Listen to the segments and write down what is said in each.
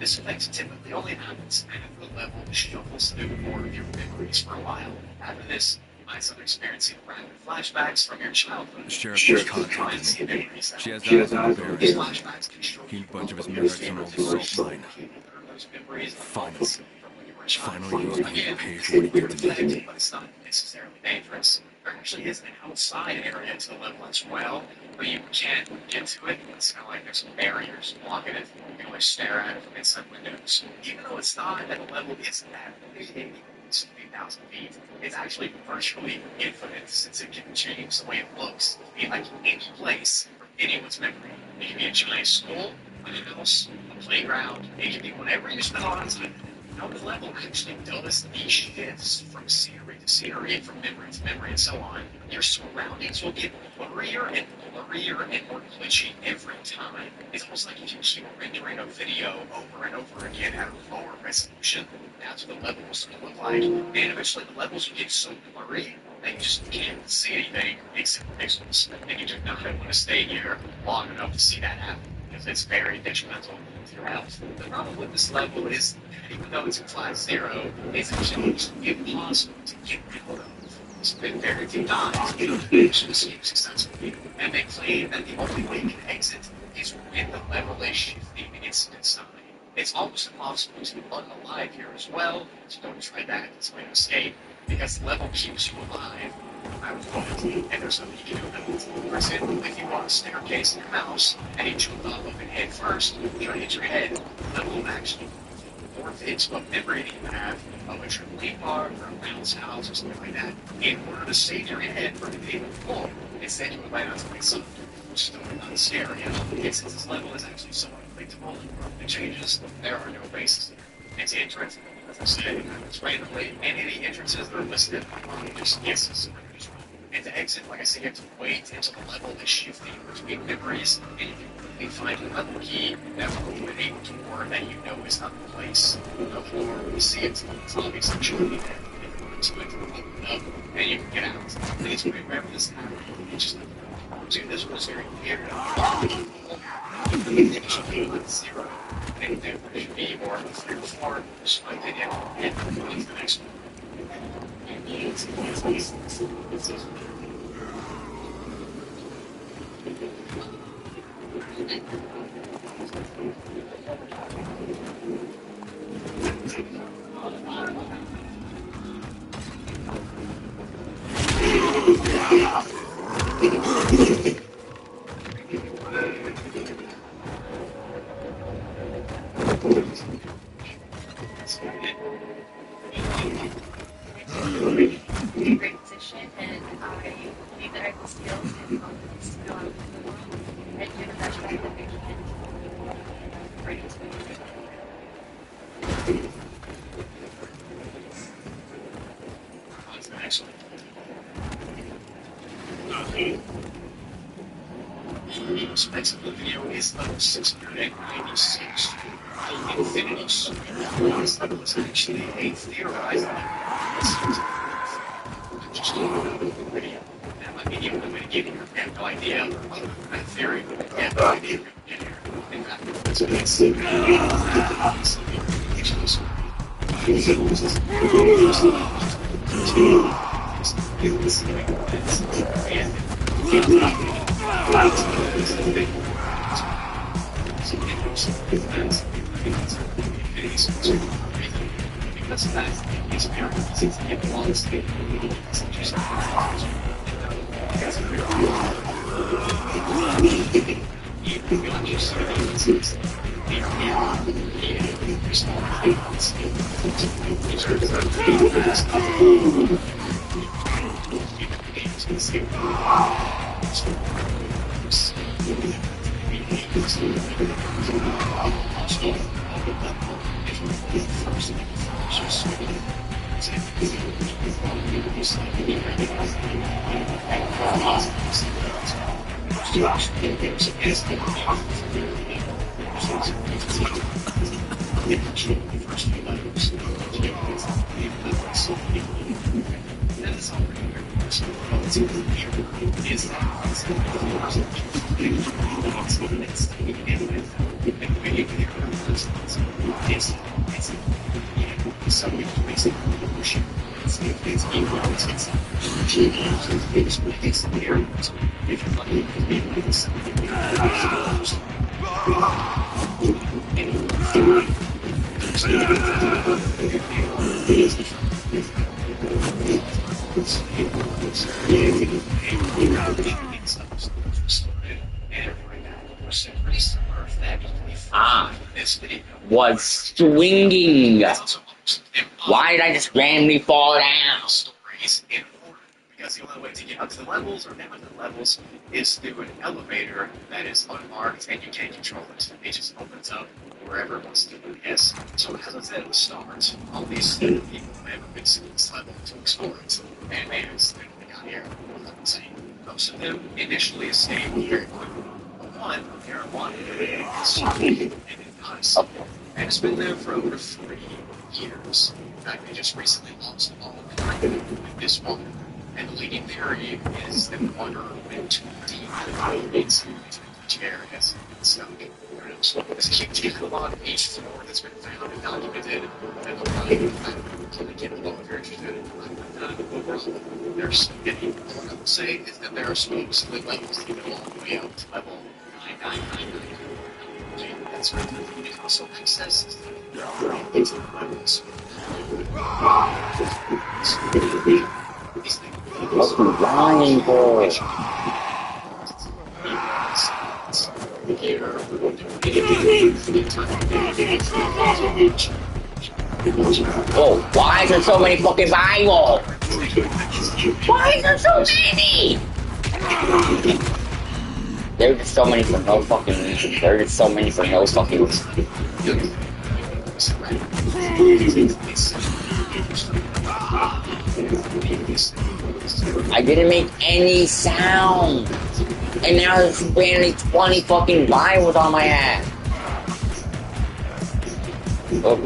This effect typically only happens after the level shuffles through more of your memories for a while. After this, you might start experiencing rapid flashbacks from your childhood. The sheriff just contacted me. She has eyes on the Barry. Flashbacks can show He you a bunch of his your mercs on favorite old salt memories. mine. Those memories Finally. from when you were a child. Finally used me to Again, pay it's for what he weird did to me. effect, but it's not necessarily dangerous. There actually is an outside area to the level as well, but you can't get to it. It's kind of like there's some barriers blocking it. You can only stare at it from inside windows. Even though it's not at a level isn't that big, it's 3,000 feet, it's actually virtually infinite since it can change the way it looks. It can be like any place from anyone's memory. It can be a giant school, a house, a playground, it can be whatever you spend a lot of time in. How the level actually does these shifts from scenery to scenery, from memory to memory, and so on. Your surroundings will get blurrier and blurrier and more glitchy every time. It's almost like if you keep rendering a video over and over again at a lower resolution, that's what the level will start to look like. And eventually the levels will get so blurry that you just can't see anything except pixels. And you do not want to stay here long enough to see that happen, because it's very detrimental to your health. The problem with this level is that even though it's a class 0, it's actually impossible to get out of. It's been very few times to escape successfully, and they claim that the only way you can exit is when the level is shifting instant side. It's almost impossible to unalive here as well, so don't try that as a way to escape, because the level keeps you alive no matter what, and there's nothing you can do about it. For example, if you want a staircase in your mouse, and you jump up and head first, try to hit your head, the level will actually forfeits what memory that you have of a trampoline park or a bounce house or something like that in order to save your head from being full. Instead, you would might have to make something which is totally not scary. And since this level is actually somewhat predictable and changes, there are no bases here. And to enter it, as I said, it happens randomly, and any entrances that are listed are just guesses. And to exit, like I said, you have to wait until the level is shifting between memories, and you can quickly find a level key that will open a door that you know is not the place of the door. You see it, it's obviously showing you that. If you go to it, open it up, and you can get out. I think it's pretty rare for this to happen. You just dude, this was very weird. It should be like 0. And there should be more of a 3 or 4, just my opinion, and on to the next one. Great position, and I believe that I have the skills and confidence to go out into the world and do the best job that I can. Right into it. On to the next one. The specs of the video is level 696. Infinity Super. This level is actually a theorized level. Just a video. That might be the only way to get here. I have no idea. My theory, I have no idea how to get here. In fact, it's a bit silly. Because of that, it's very easy to get lost in just It's there. If you're lucky, it's was swinging. Why did I just randomly fall down? Stories in order, because the only way to get up to the levels or down to the levels is through an elevator that is unmarked and you can't control it. It just opens up wherever it wants to. Yes. So as I said at the start, all these people have been to this level to explore it, and they just got here. Most of them initially escaped very quickly. One, they're wanted, and it's been there for over 3 years. In fact, they just recently lost all with this one. And the leading theory is that the water went too deep into each areas. So, there's a huge echelon of each floor that's been found and documented. And the one can get below if you're interested. Overall, there's many. What I would say is that there are supposedly levels that go all the way up to level 9999. That's right. It also accesses into the levels. What's the lying for? Oh, why is there so many fucking Bible? Why is there so many? There are just so many for no fucking reason. There are just so many for no fucking reason. I didn't make any sound. And now there's barely 20 fucking Bibles on my ass. Oh.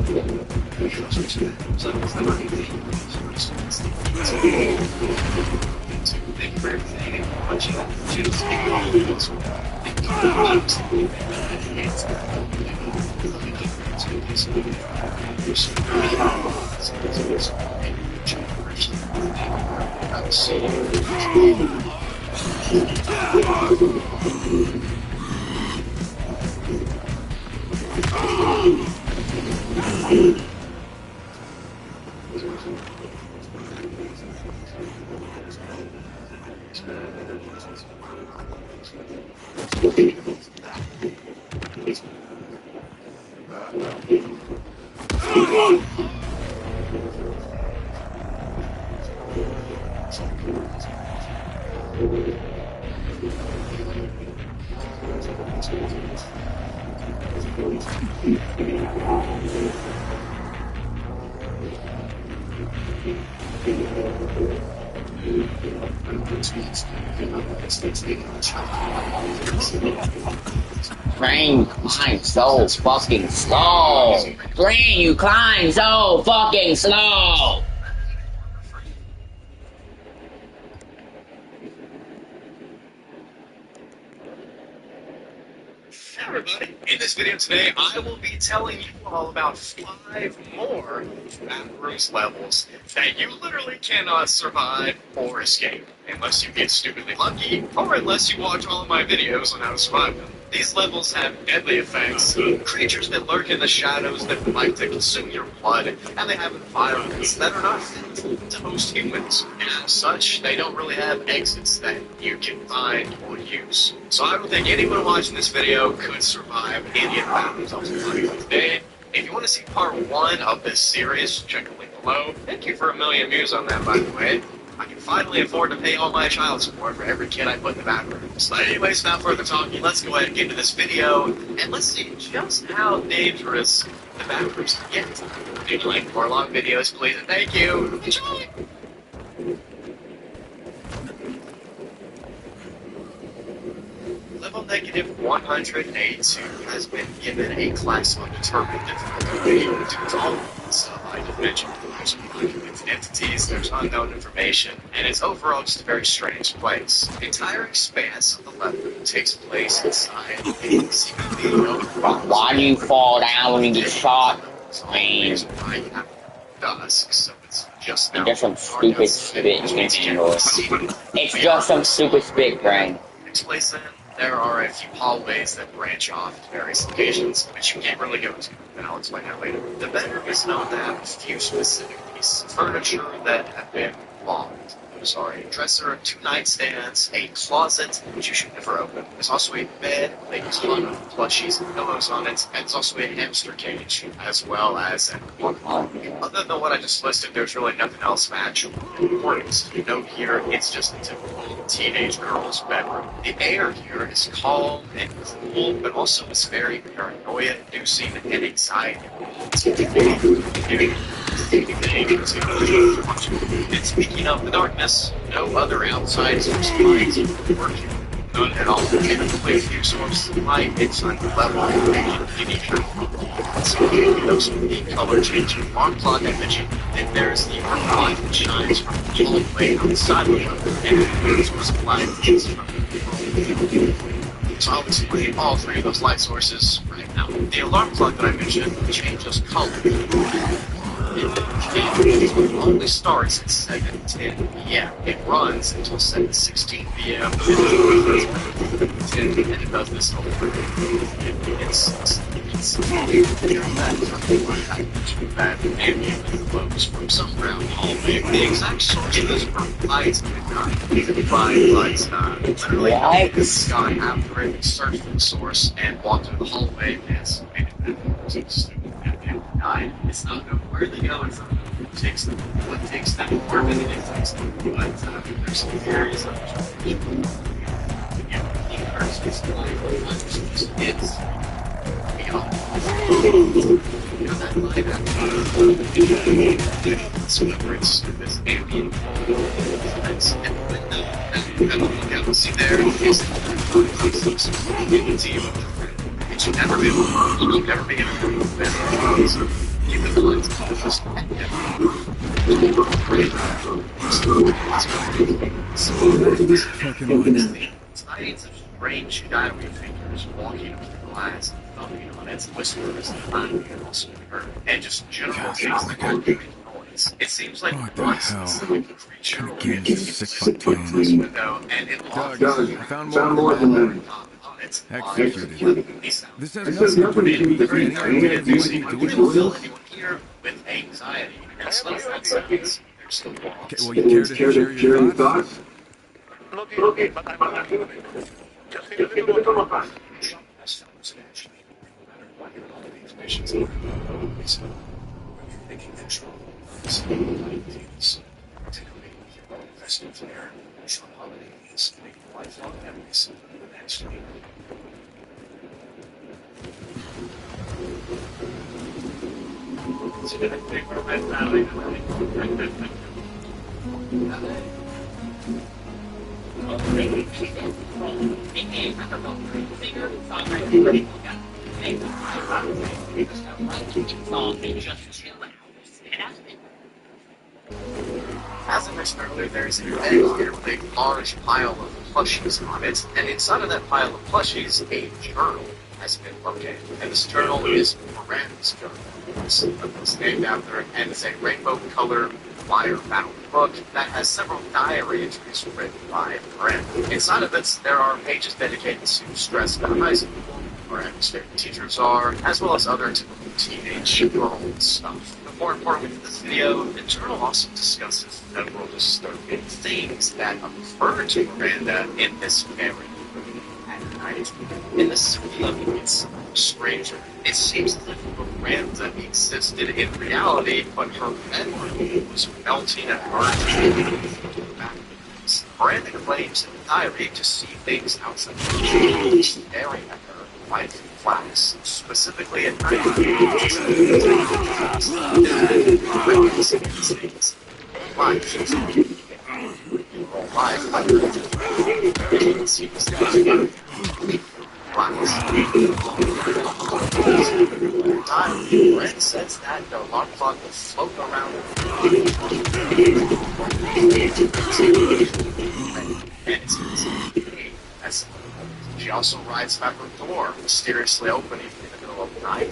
Train, climb so fucking slow. Train, you climb so fucking slow. Everybody, in this video today, I will be telling you all about 5 more Bathrooms levels that you literally cannot survive or escape unless you get stupidly lucky or unless you watch all of my videos on how to survive them. These levels have deadly effects, creatures that lurk in the shadows that would like to consume your blood, and they have environments that are not fit to host humans. And as such, they don't really have exits that you can find or use. So I don't think anyone watching this video could survive any of the Bathrooms levels we're talking about today. If you want to see part 1 of this series, check the link below. Thank you for 1 million views on that, by the way. I can finally afford to pay all my child support for every kid I put in the Bathrooms. But anyways, without further talking, let's go ahead and get into this video, and let's see just how dangerous the Bathrooms can get. If you'd like more long videos, please, and thank you. Enjoy! Level negative 182 has been given a class undetermined difficulty due to all of the stuff I just mentioned. There's undocumented entities, there's unknown information, and it's overall just a very strange place. The entire expanse of the level takes place inside a secretly known. Why do you fall down when you get shot? Man. dusk, so it's just now. It's just some stupid dark spit outside, which means you noise. can't- It's just some stupid spit, Brian. Next place in, there are a few hallways that branch off to various locations, which you can't really go to, and I'll explain that later. The bedroom is known to have a few specific pieces of furniture that have been locked. I'm sorry, a dresser, 2 nightstands, a closet, which you should never open. There's also a bed with a ton of plushies and pillows on it, and there's also a hamster cage, as well as an other than what I just listed, there's really nothing else of actual importance to note here. It's just a typical teenage girl's bedroom. The air here is calm and cool, but also is very paranoia-inducing and anxiety-inducing. And speaking of the darkness, no other outside source of light working. None at all. Typically, a few sources of light, it's unlevel so those the color changing alarm clock I mentioned, and there's the arc light that shines from the hallway on the side of the room, and the source of light is from the so I'll explain all 3 of those light sources right now. The alarm clock that I mentioned changes color. It only starts at 7:10 p.m. It runs until 7:16 p.m. And it does this over. That ambient flows from some round hallway. The exact source of this light is defined like literally the sky after it searched for the source and walked through the hallway and it's not known where they go and what takes them, or when it takes them, but there's some areas of the universe is it's beyond. That light so whether it's this ambient lights and the window and look out and see there is it should never be able to you'll never be able to keep the lights just sightings of strange shadowy figures walking up the glass and thumping on its whispers and also heard, and just general things that don't make noise. It seems like once a creature will get this window and it locks. Doug, I found more than that. Executed. This has nothing to do with anything to do with anyone here with anxiety. And so that sounds, there's still Okay, well, you care to share your thoughts? Okay, but I'm not doing it. Just need a little more time. As I mentioned earlier, there's a bed here with a large pile of plushies on it, and inside of that pile of plushies, a journal has been located. And this journal is Miranda's journal. It's named after, and it's a rainbow-colored wire-bound book that has several diary entries written by Miranda. Inside of it, there are pages dedicated to stress and high school, Miranda's favorite teachers are, as well as other typical teenage girl stuff. But more importantly for this video, the journal also discusses several disturbing things that occur to Miranda in this very at night. And this is where the gets stranger. It seems as if Miranda existed in reality, but her memory was melting and merging backwards. Miranda claims in the diary to see things outside the room, staring at her like flags, specifically at night. Brent says that the alarm clock will float around and she also rides back her door, mysteriously opening in the middle of the night, a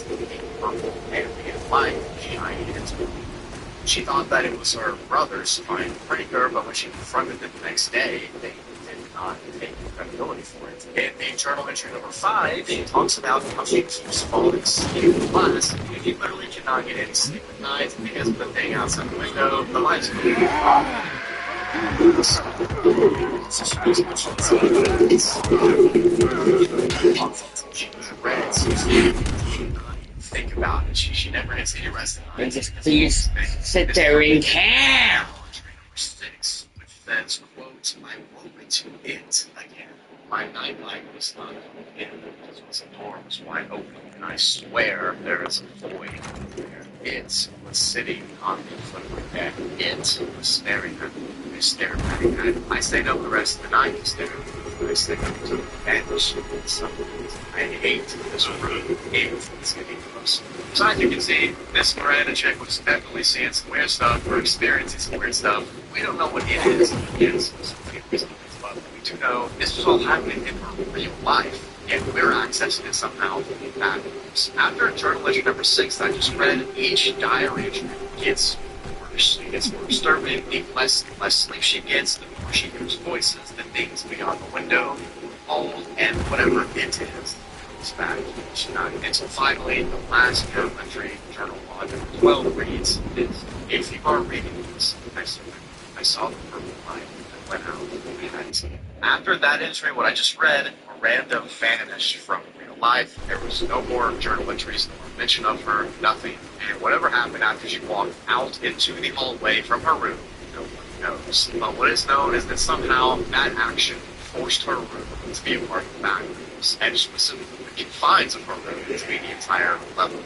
purple ambient light shining into it. She thought that it was her brothers trying to prank her, but when she confronted them the next day, they did not take credibility for it. In the journal entry number 5, it talks about how she keeps falling asleep in class, and she literally cannot get any sleep at night because of the thing outside the window, the lights go on. So she was much she was red, so she think about it. She never gets any rest at night. Just please sit there and count. Entry number 6, which says, quote, I woke to it again. My nightlight was not open because the door was wide open, and I swear there is a void there. It was sitting on the foot of my bed. It was staring at me. I stared at it. I stayed up the rest of the night staring at it. I stayed up to the bench. I hate this room. It's getting closer. So as you can see, this Miranda chick was definitely seeing some weird stuff or experiencing some weird stuff. We don't know what it is. It's but we do know this was all happening in her real life. Yet we're accessing it somehow in bad news. After journal entry number 6 that I just read, each diary entry gets worse. It gets more disturbing. The less sleep she gets, the more she hears voices, the things beyond the window, all and whatever it is. It's back each night. Until finally, the last journal entry, journal log number 12 reads, if you are reading this, I saw the purple light that went out behind me. After that entry, what I just read, Miranda vanished from real life. There was no more journal entries, no mention of her, nothing. And whatever happened after she walked out into the hallway from her room, no one knows. But what is known is that somehow that action forced her room to be a part of the back rooms, and specifically the confines of her room to be the entire level.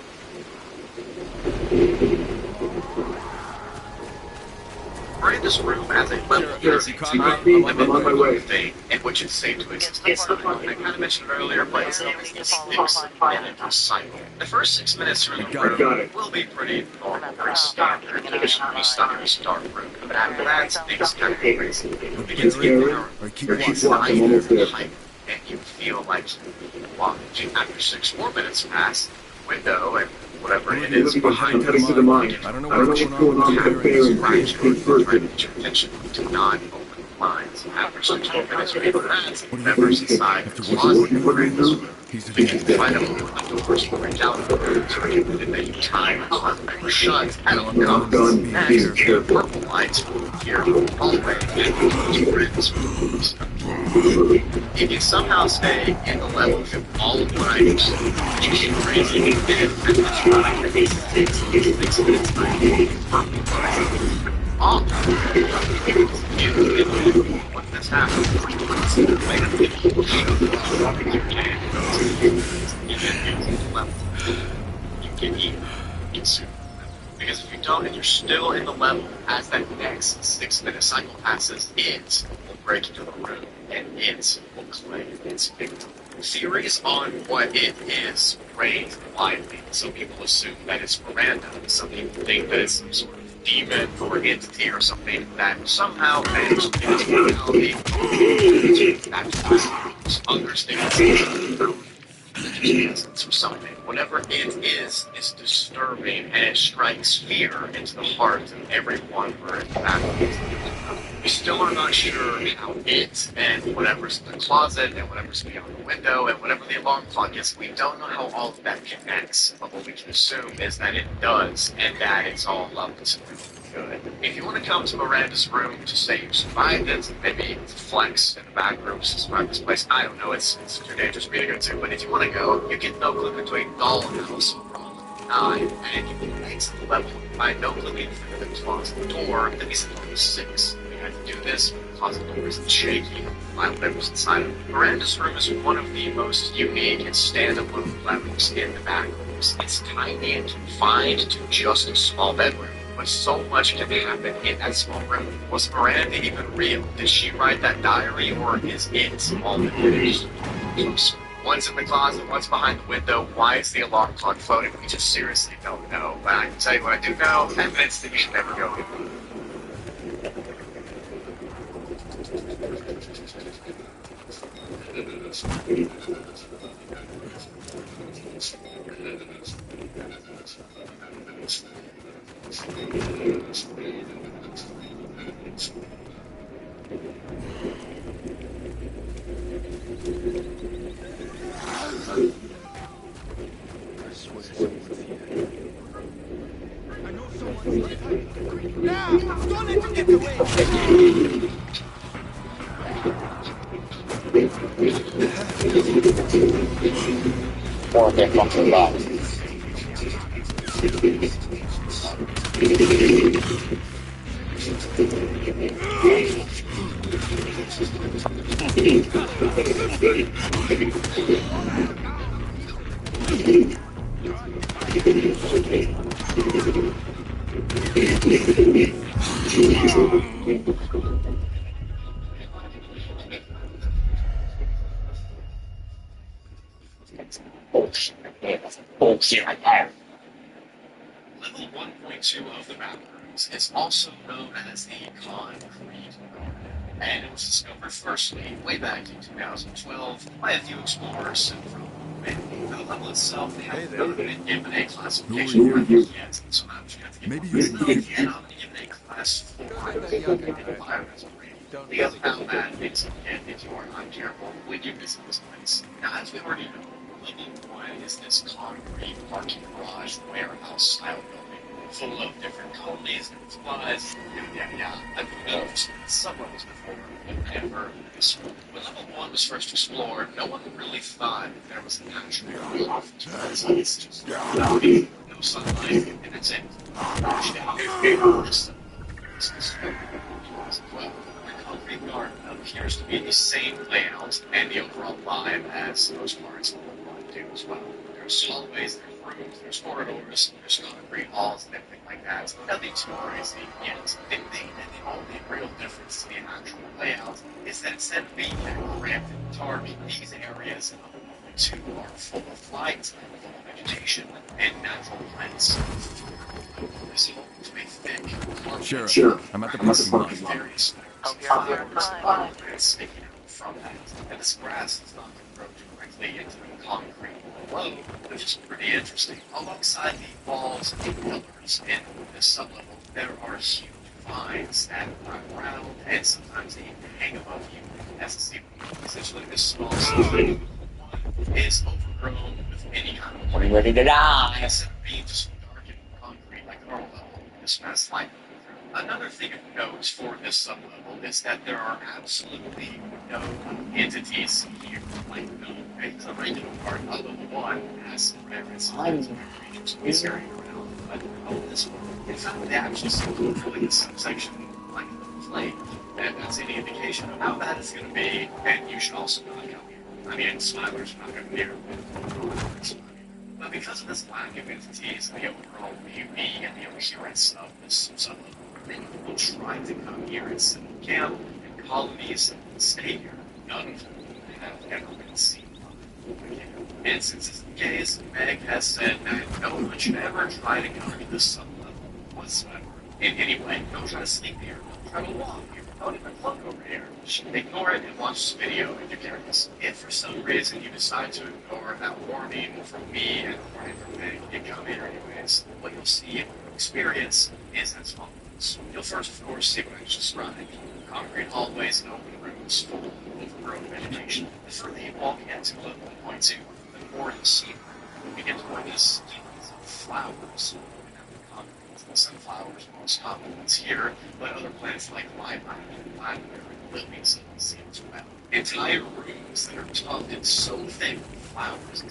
Miranda's room as a level is I'm on my way. thing in which it's safe to exist inside. I kind of mentioned it earlier, but it's known as the 6-minute cycle. The first 6 minutes through the room will be pretty normal, very standard. You start in a dark room, but after that, things kind of crazy. You begin to get more hype, and you feel like you walk. After 6 more minutes pass, window and whatever it is behind Cutting to the mind. I don't know what's going on with the bearings. your attention to non-open blinds. After 6 more minutes of that, members inside the closet begin to find out the doors will reach out to the time are shut and on Done. Be careful. purple lights will appear in the hallway and two friends rooms. If you somehow stay in the level of all of what I do, you should crazy and what this happens, you can eat consume. Because if you don't and you're still in the level as that next 6-minute cycle passes, it will break into the room and it will claim its victim. Theories on what it is range widely. Some people assume that it's Miranda. Some people think that it's some sort of demon or entity or something that somehow managed to get into reality. Others think it's or something. Whatever it is disturbing and it strikes fear into the heart of everyone we're in fact. We still are not sure how it and whatever's in the closet and whatever's beyond the window and whatever the alarm clock is, we don't know how all of that connects. But what we can assume is that it does and that it's all up to good. If you want to come to Miranda's room to say you survived it, maybe flex in the back rooms to survive this place, I don't know, it's too dangerous for me to go to, but if you want to go, you can no-click between Dollhouse from 9, and you can exit the level by no-clicking through the closet door that is level 6. You have to do this, the closet door isn't shaking, while whatever's inside of it. Miranda's room is one of the most unique and standalone levels in the back rooms. It's tiny and confined to just a small bedroom. But so much can happen in that small room. Was Miranda even real? Did she write that diary, or is it all the image? One's in the closet, one's behind the window. Why is the alarm clock floating? We just seriously don't know. But I can tell you what I do know: 10 minutes that you should never go in. I swear someone's here. I know someone's now! Don't let him get away! Or their fucking bodies. Bullshit. Yeah, that's bullshit right there. Level 1.2 of the bathrooms is also known as the concrete garden, and it was discovered firstly way back in 2012 by a few explorers from the level itself has not been given a classification yet, so I'm just going to Maybe give you it again. I'm going to give it a class 4 environmental rating. Because of how bad things can get if you are not careful when you visit this place. Now, as we already know, level 1 is this concrete parking garage warehouse style building full of different colonies and supplies. I've moved some levels before, but never this one. When level 1 was first explored, no one really thought that there was an actual office presence. It's just no sunlight, and that's it. Well, the concrete garden appears to be the same layout and the overall vibe as most parts of the world do as well. There's hallways, there's rooms, there's corridors, there's concrete halls and everything like that. Nothing too crazy yet. The only real difference to the actual layout is that instead of being that cramped and dark, these areas of the 2 are full of light, full of vegetation, and natural plants. This home to a thick, Sheriff, I'm at the parking lot. various sticking out from that. And this grass does not grow directly into the concrete below, which is pretty interesting. Alongside the walls and pillars in this sublevel, there are huge vines that run around and sometimes they even hang above you as a ceiling. Essentially, this small ceiling is overgrown with any kind of Are you ready to die? instead of being just dark and concrete like the normal level, this has light. Another thing of note for this sublevel is that there are absolutely no entities here, like no the regular part of level 1 has some rare instances of creatures in this area around, but this one, in fact, they actually seem to avoid this subsection like a plague, and that's any indication of how bad it's going to be, and you should also not come here. I mean, Smiler's not going to be here. But because of this lack of entities, the overall beauty and the appearance of this sublevel, many people try to come here and set up camp and colonies and stay here. None of them have ever been seen. And since it's the case, Meg has said that no one should ever try to come to this sublevel whatsoever. In any way, don't try to sleep here, don't try to walk here, don't even look over here. Just ignore it and watch this video if you're curious. If for some reason you decide to ignore that warning from me and the warning from Meg, you come here anyways, what you'll see and experience is as follows. You'll first, of course, see what I just described. Concrete hallways and open rooms full of overgrown vegetation. The further you walk into level 1.2, the more you'll see. You begin to notice tons of flowers. Sunflowers are most common ones here, but other plants like lilac and lavender and lilies you can see as well. Entire rooms that are tufted so thick with flowers.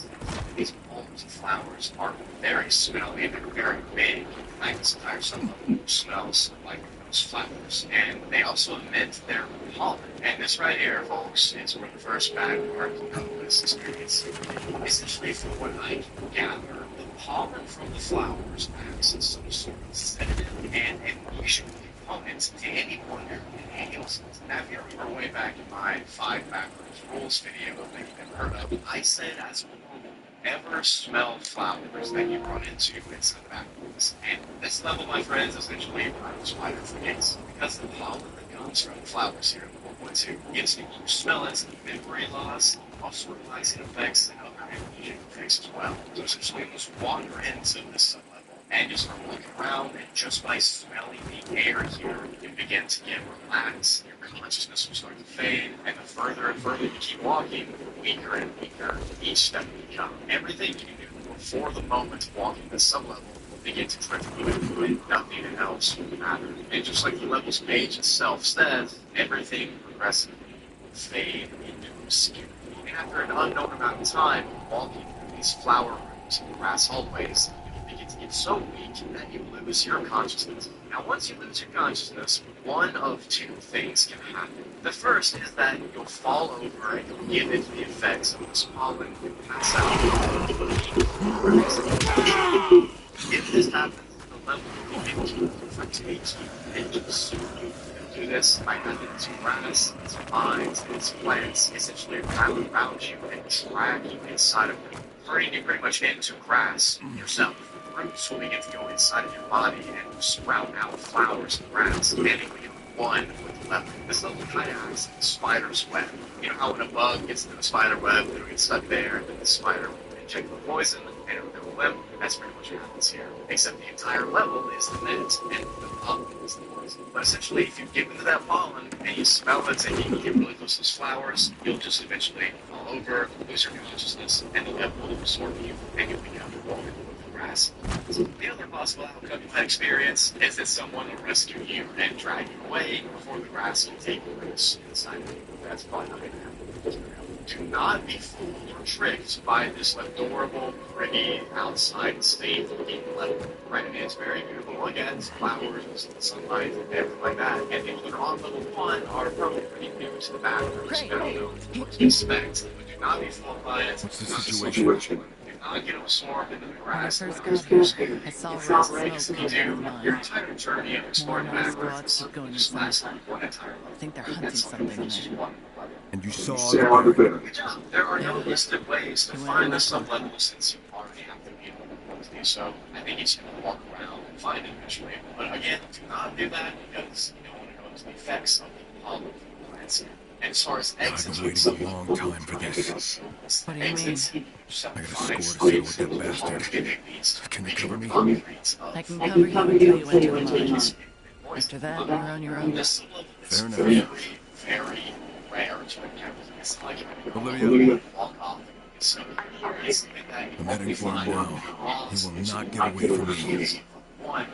These bulbs of flowers are very smelly and they're very big. Like this entire sublevel smells like those flowers. And they also emit their pollen. And this right here, folks, is where the first bad part of this experience. Essentially, from what I can gather, the pollen from the flowers acts as some sort of sedative and initial component to anyone who inhales it. Now, if you remember way back in my 5 backwards rules video that you've never heard of, I said as a rule, never smell flowers that you run into inside the backwoods. And this level, my friends, essentially runs wider for gates. Because the pollen that comes from the flowers here in 1.2 gives you smell it, memory loss, all sort of icing effects, and other amnesic effects as well. So essentially, you just wander into this sublevel and you start looking around, and just by smelling the air here, you begin to get relaxed. Your consciousness will start to fade, and the further and further you keep walking, the weaker and weaker each step you become. Everything you do before the moment of walking this sub-level will begin to drift away, and nothing else will matter. And just like the level's page itself says, everything progressively will fade into obscurity. And after an unknown amount of time walking through these flower rooms and grass hallways, you begin to get so weak that you lose your consciousness. Now, once you lose your consciousness, one of two things can happen. The first is that you'll fall over and you'll give into the effects of this pollen and pass out. If this happens, the level will begin to overtake you and consume you. Do this by having its grass, its vines, and its plants essentially wrap around you and drag you inside of them, turning you pretty much into grass yourself. Roots will begin to go inside of your body and sprout out flowers and grass, ending in one with the level. This level kind of acts like a spider's web. You know how when a bug gets into the spider web, it'll get stuck there, and then the spider will inject the poison, and it'll go limp. That's pretty much what happens here. Except the entire level is the net, and the pollen is the poison. But essentially, if you get into that pollen, and you smell it, and you get really close to those flowers, you'll just eventually fall over, lose your consciousness, and the level will absorb you, and you'll become a woman. So the other possible outcome you might experience is that someone will rescue you and drag you away before the grass will take roots inside of you. That's probably not going to happen. Do not be fooled or tricked by this adorable, pretty, outside state-looking level. Right? I mean, it's very beautiful to look at. It's flowers, sunlight, and everything like that. And people that are on level 1 are probably pretty new to the bathrooms and don't know what to expect. But do not be fooled by it. What's the situation? Not get absorbed into the grass. When I first got here, I saw red If smoke you coming do, from mine. your entire journey of exploring More and more backwards squads keep going just inside. lasts like one entire I think they're hunting something in there. And you saw the bear. Good job. There are no listed ways to find the sub-level since you already have to be able to do so. I think it's going to walk around and find it eventually. But again, do not do that because you don't want to go into the effects of the pollen from the plants. And as far as I've exits, been waiting a long time for this. What do you mean? I got a score to settle with that bastard. Can you cover me? I can cover you until you enter the mine. After that, you're on your own. Fair enough. Very rare to encounter. It's like Olivia. walk off. So it's something that I'm heading for him now. He will not get away from me. one.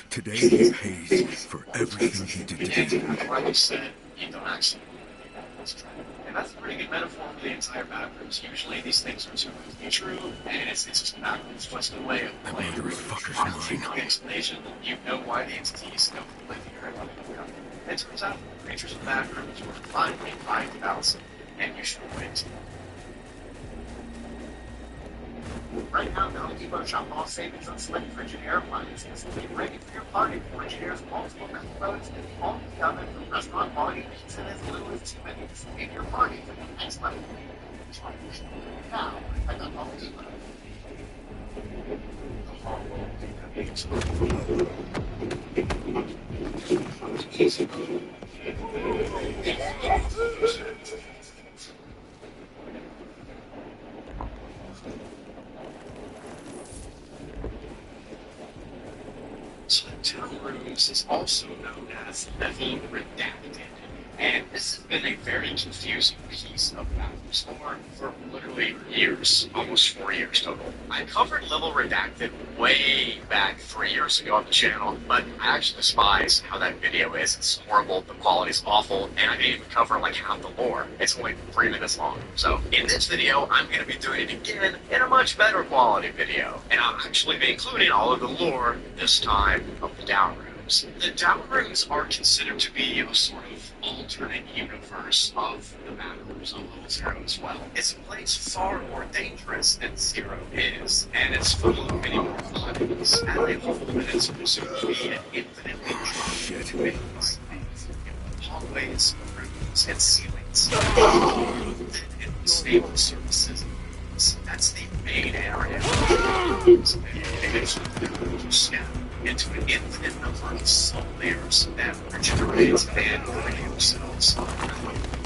Today he pays for everything he did to me. Like you said, you don't actually believe it. And that's a pretty good metaphor for the entire backwards. Usually these things are too good to be true, and it's just a backwards twisted way of That playing. murderous fucker's mine. No explanation, you know why the entities don't live here and it turns out the creatures of backwards were finally 5,000, and you should wait. Right now, the Home Depot shop all savings on select frigid airplanes is to be ready for your party. Frigidaires multiple components and all covered from restaurant quality pizza as little as 2 minutes. Make your party to the next level. Now, I got Home Depot. The whole world So the town rooms is also known as Level Redacted, and this has been a very confusing piece of Backwards lore for literally years, almost 4 years total. I covered Level Redacted way back 3 years ago on the channel, but I actually despise how that video is. It's horrible, the quality's awful, and I didn't even cover like half the lore. It's only 3 minutes long. So in this video, I'm going to be doing it again in a much better quality video, and I'll actually be including all of the lore this time of the Down Rooms. The Down Rooms are considered to be a sort of alternate universe of the Backrooms on Level 0 as well. It's a place far more dangerous than 0 is, and it's full of many more bodies, and they hold that it's presumed to be an infinitely Shit. things. Hallways, rooms, and ceilings. And stable surfaces. That's the main area. eventually scattered into an infinite number of sub-layers that regenerate and renew themselves.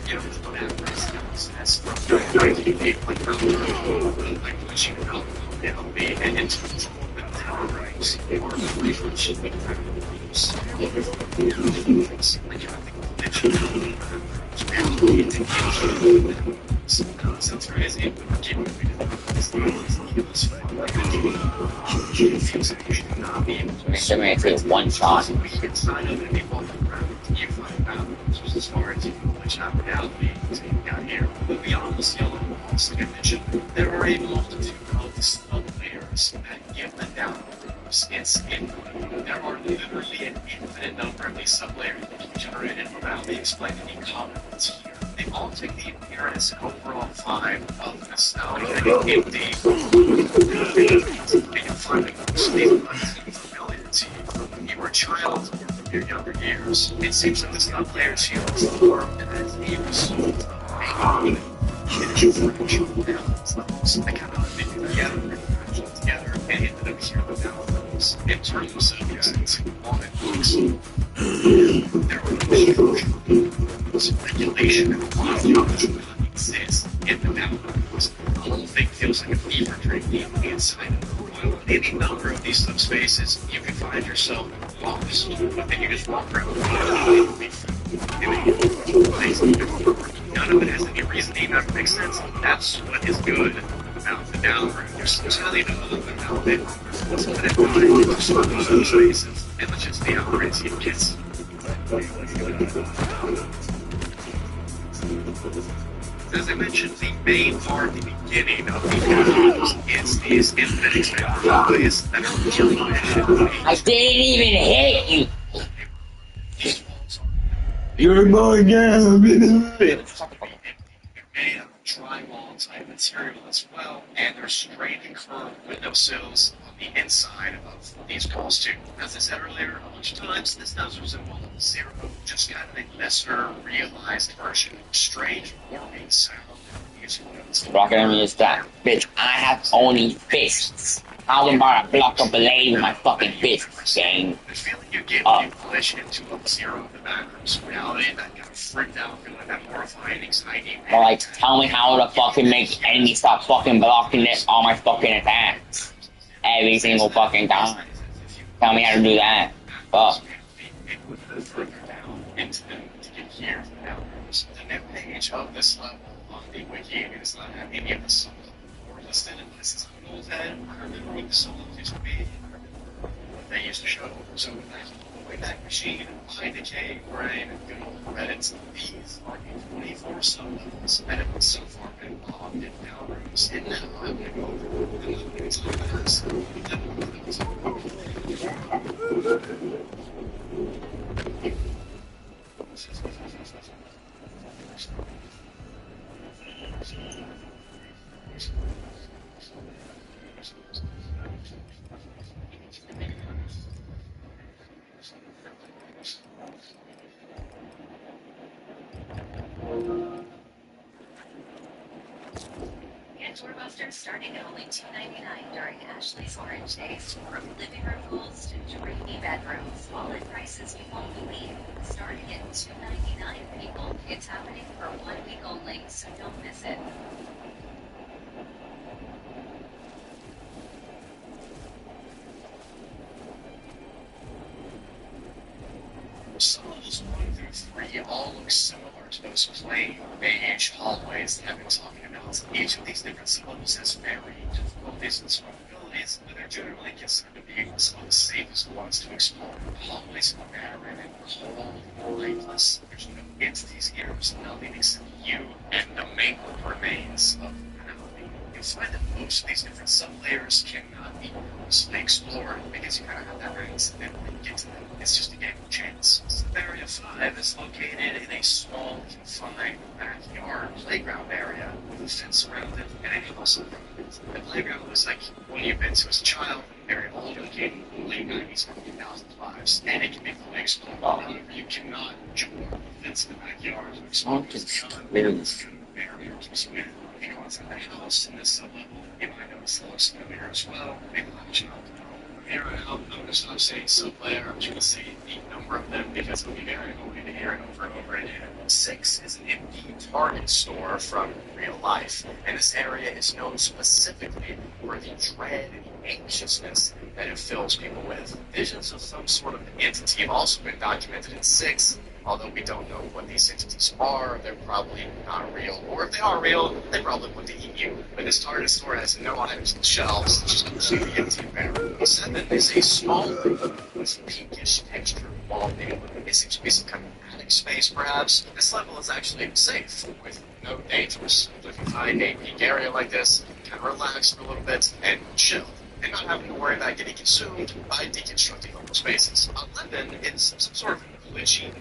You know, that process from like pushing out down the and into the tower ranks or relationship with like you sounds crazy, but Somebody take one shot. inside of it, people you find out as far as which not reality got here. But beyond the yellow walls, like I mentioned, there are a multitude of sub-layers that give the down its input. There are literally an infinite number of these sub-layers that can be generated without being explained any common ones here. They all take the appearance and overall vibe of nostalgia and empty. And you'll find that most of these buttons familiar to you from you were a child or from your younger years. It seems like the sub-layer shields formed as a result of making differential balance levels. They kind of fit together and ended up here with balance. In terms of these component blocks, there was regulation and a lot of that exists in the balance. The whole thing feels like a fever dream deep inside of it. While in any number of these subspaces, you can find yourself lost, but then you just walk around none of it has any reasoning that makes sense. That's what is good about the down room. There's really nothing about it. What's what it into some of those spaces, and it's just the outrageous it gets. As I mentioned, the main part, the beginning of the games is these infinite expansions that are killing my shit. I didn't even hit you. You're going down. Made of drywall type material as well, and there's straight and curved windowsills on the inside of these walls too. As I said earlier, a bunch of times this does resemble Zero, just kind of a lesser realized version of strange warming sound. Rocket enemy is that. Bitch, I have only fists. How am I to block a blade with my fucking fists, gang? The feeling you get when you push into a Zero in the background's reality, that kind of freaked out feeling, that horrifying anxiety. Or like, tell me how to fucking make enemies stop fucking blocking this all my fucking attacks. Every single fucking time. Tell me how to do that. Fuck. Further down into the to get here to the downwards. The new page of this level on the wiki does not have any of the solo or listed unless it's on Gold Head. I remember what the solo used to be. What they used to show. So back the Wayback Machine, Behind Decay, Brain, and good old credits. These are the 24 sub-levels that have so far been logged in downrooms. And now I'm going to go over the levels on this. Doorbusters starting at only $2.99 during Ashley's Orange Days. From living room pools to dreamy bedrooms, all at prices you won't believe. Starting at $2.99, people. It's happening for 1 week only, so don't miss it. Some of those 1 through 3 all look similar to those plain beige hallways that I've been talking about. Each of these different syllables has varying difficulties and survivabilities, but they're generally considered to be some of the safest ones to explore. The hallways are barren and cold, lifeless. There's no entities here, there's nothing except you and the mangled remains of reality. You'll find that most of these different sub-layers cannot be purposely explored because you kind of have that accidentally get to them. It's just a game of chance. Area 5 is located in a small, confined backyard playground area with a fence around it and a house in front of it. The playground was like when you've been to as a child, very old, located in the late 90s or 2005s, and it can be fully explored. However, you cannot jump over the fence in the backyard to explore beyond this barrier keeps you in. If you go inside the house in this sub-level, you might notice it looks familiar as well. Maybe like a child. here on out, I'm going to stop saying sub-layer. I'm just going to say the number of them because it'll be very annoying to hear it over and over again. 6 is an empty target store from real life, and this area is known specifically for the dread and anxiousness that it fills people with. Visions of some sort of entity have also been documented in 6, although we don't know what these entities are. They're probably not real, or if they are real, they probably want to eat you. But this target store has no items on the shelves, it's just completely empty and bare. 7 is a small room with pinkish textured wallpaper. It seems to be some kind of attic space, perhaps. This level is actually safe, with no dangers. If you find a peak area like this, you can relax for a little bit and chill, and not having to worry about getting consumed by deconstructing local spaces. 11 is some sort of glitchy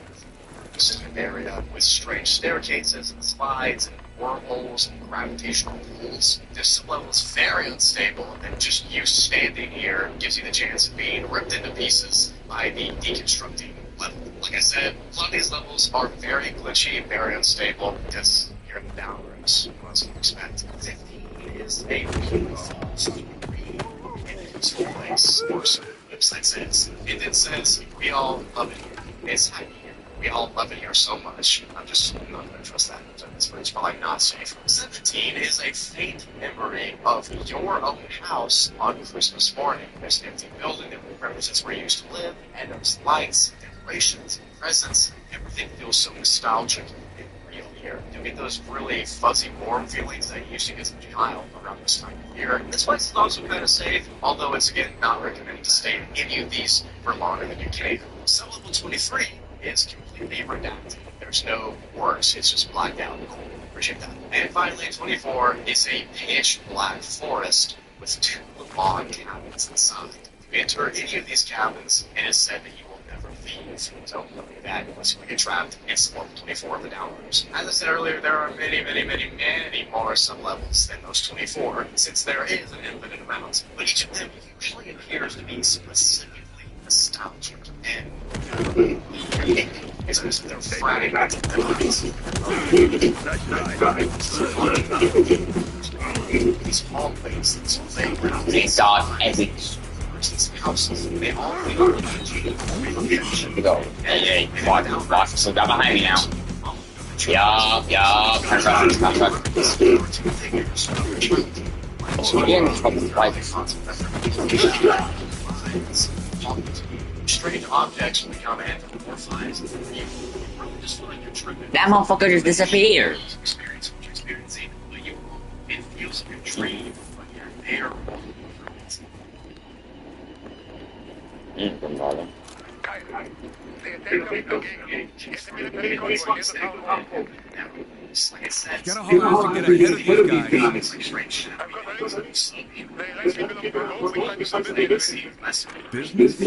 area with strange staircases and slides and wormholes and gravitational pulls. This level is very unstable, and just you standing here gives you the chance of being ripped into pieces by the deconstructing level. Like I said, a lot of these levels are very glitchy and very unstable because you're in the down rooms. What else can you expect? 15 is a beautiful screen in a peaceful place, or so the website says. It then says, we all love it here. It's happy here. We all love it here so much. I'm not going to trust that. It's probably not safe. 17 is a faint memory of your own house on Christmas morning. There's an empty building that represents where you used to live, and there's lights, decorations, presents. Everything feels so nostalgic and real here. You get those really fuzzy, warm feelings that you used to get as a child around this time of year. This place is also kind of safe, although it's, again, not recommended to stay in any of these for longer than you can. So level 23 is completely redacted. There's no words, it's just blacked out. Cool. Appreciate that. And finally, 24 is a pitch black forest with 2 log cabins inside. You enter any of these cabins, and it's said that you will never leave. So don't look at that unless you get trapped. It's level 24 of the downloads. As I said earlier, there are many more sub-levels than those 24, since there is an infinite amount. But each of them usually appears to be specifically nostalgic and it's as if they're frowning at these hallways, these playgrounds, These dogs, every these houses, they all feel go. Hey, watch, so got behind me now. Yup, strange objects become anthropomorphized. You probably just feel like you're tripping. That motherfucker just disappeared. Experience what you're experiencing, but it feels like a dream, but you're there walking through it. Like I said, Gotta hurry up and get ahead of these guys. Business?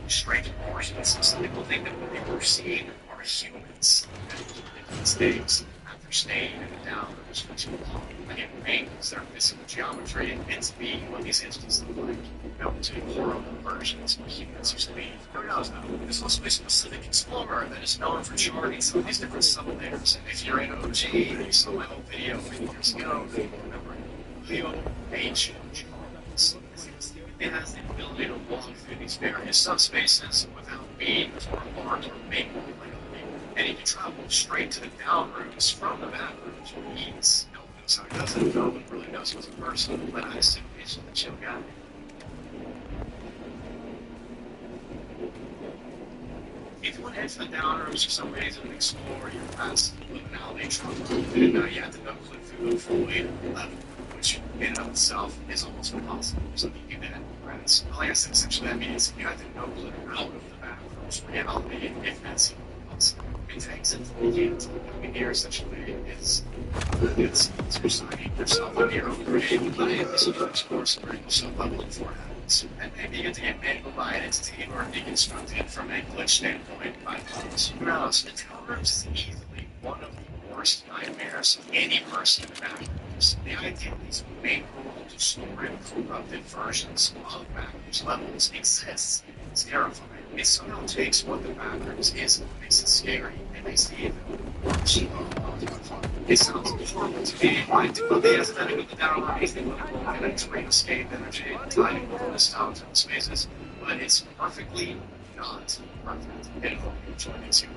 Strange portions. Some people think that what people are seeing are humans. These things, after staying in the down rooms, which like in rings, their physical geometry, and meant to be what these entities look like. Built to horrible versions of humans used to be. Who knows though? There's also a specific explorer that is known for charting some of these different sub-layers. And if you're in OG, you saw my old video many years ago, you remember Leo H. It has the ability to walk through these various subspaces without being marked or mingled like a leader. And you can travel straight to the down rooms from the back rooms with ease. So it doesn't know one really knows what's a person, but I assume he's a chill guy. If you want to head to the down rooms for some reason and explore your past liminality trauma, then you have to no click through the full 811, which in and of itself is almost impossible. So you do that, friends. Like I said, essentially that means you have to no click out of the back rooms reality if that's even possible. And to exit the gate, coming here essentially is suiciding yourself on your own grave, but at least you can explore some very sub-level before it happens. And maybe you get to get mangled by an entity or deconstructed from a glitch standpoint by clones. Who knows? The down rooms is easily one of the worst nightmares of any person in the backrooms. The idea of these mangled, distorted, corrupted versions of backrooms levels exists. It's terrifying. It somehow takes what the backrooms is and makes it scary. It makes it even worse. It sounds horrible to me. I do love the aesthetic of the down rise. They love and its dreamscape energy, tiny little styles and spaces, but it's perfectly not perfect. And I hope you enjoy it too.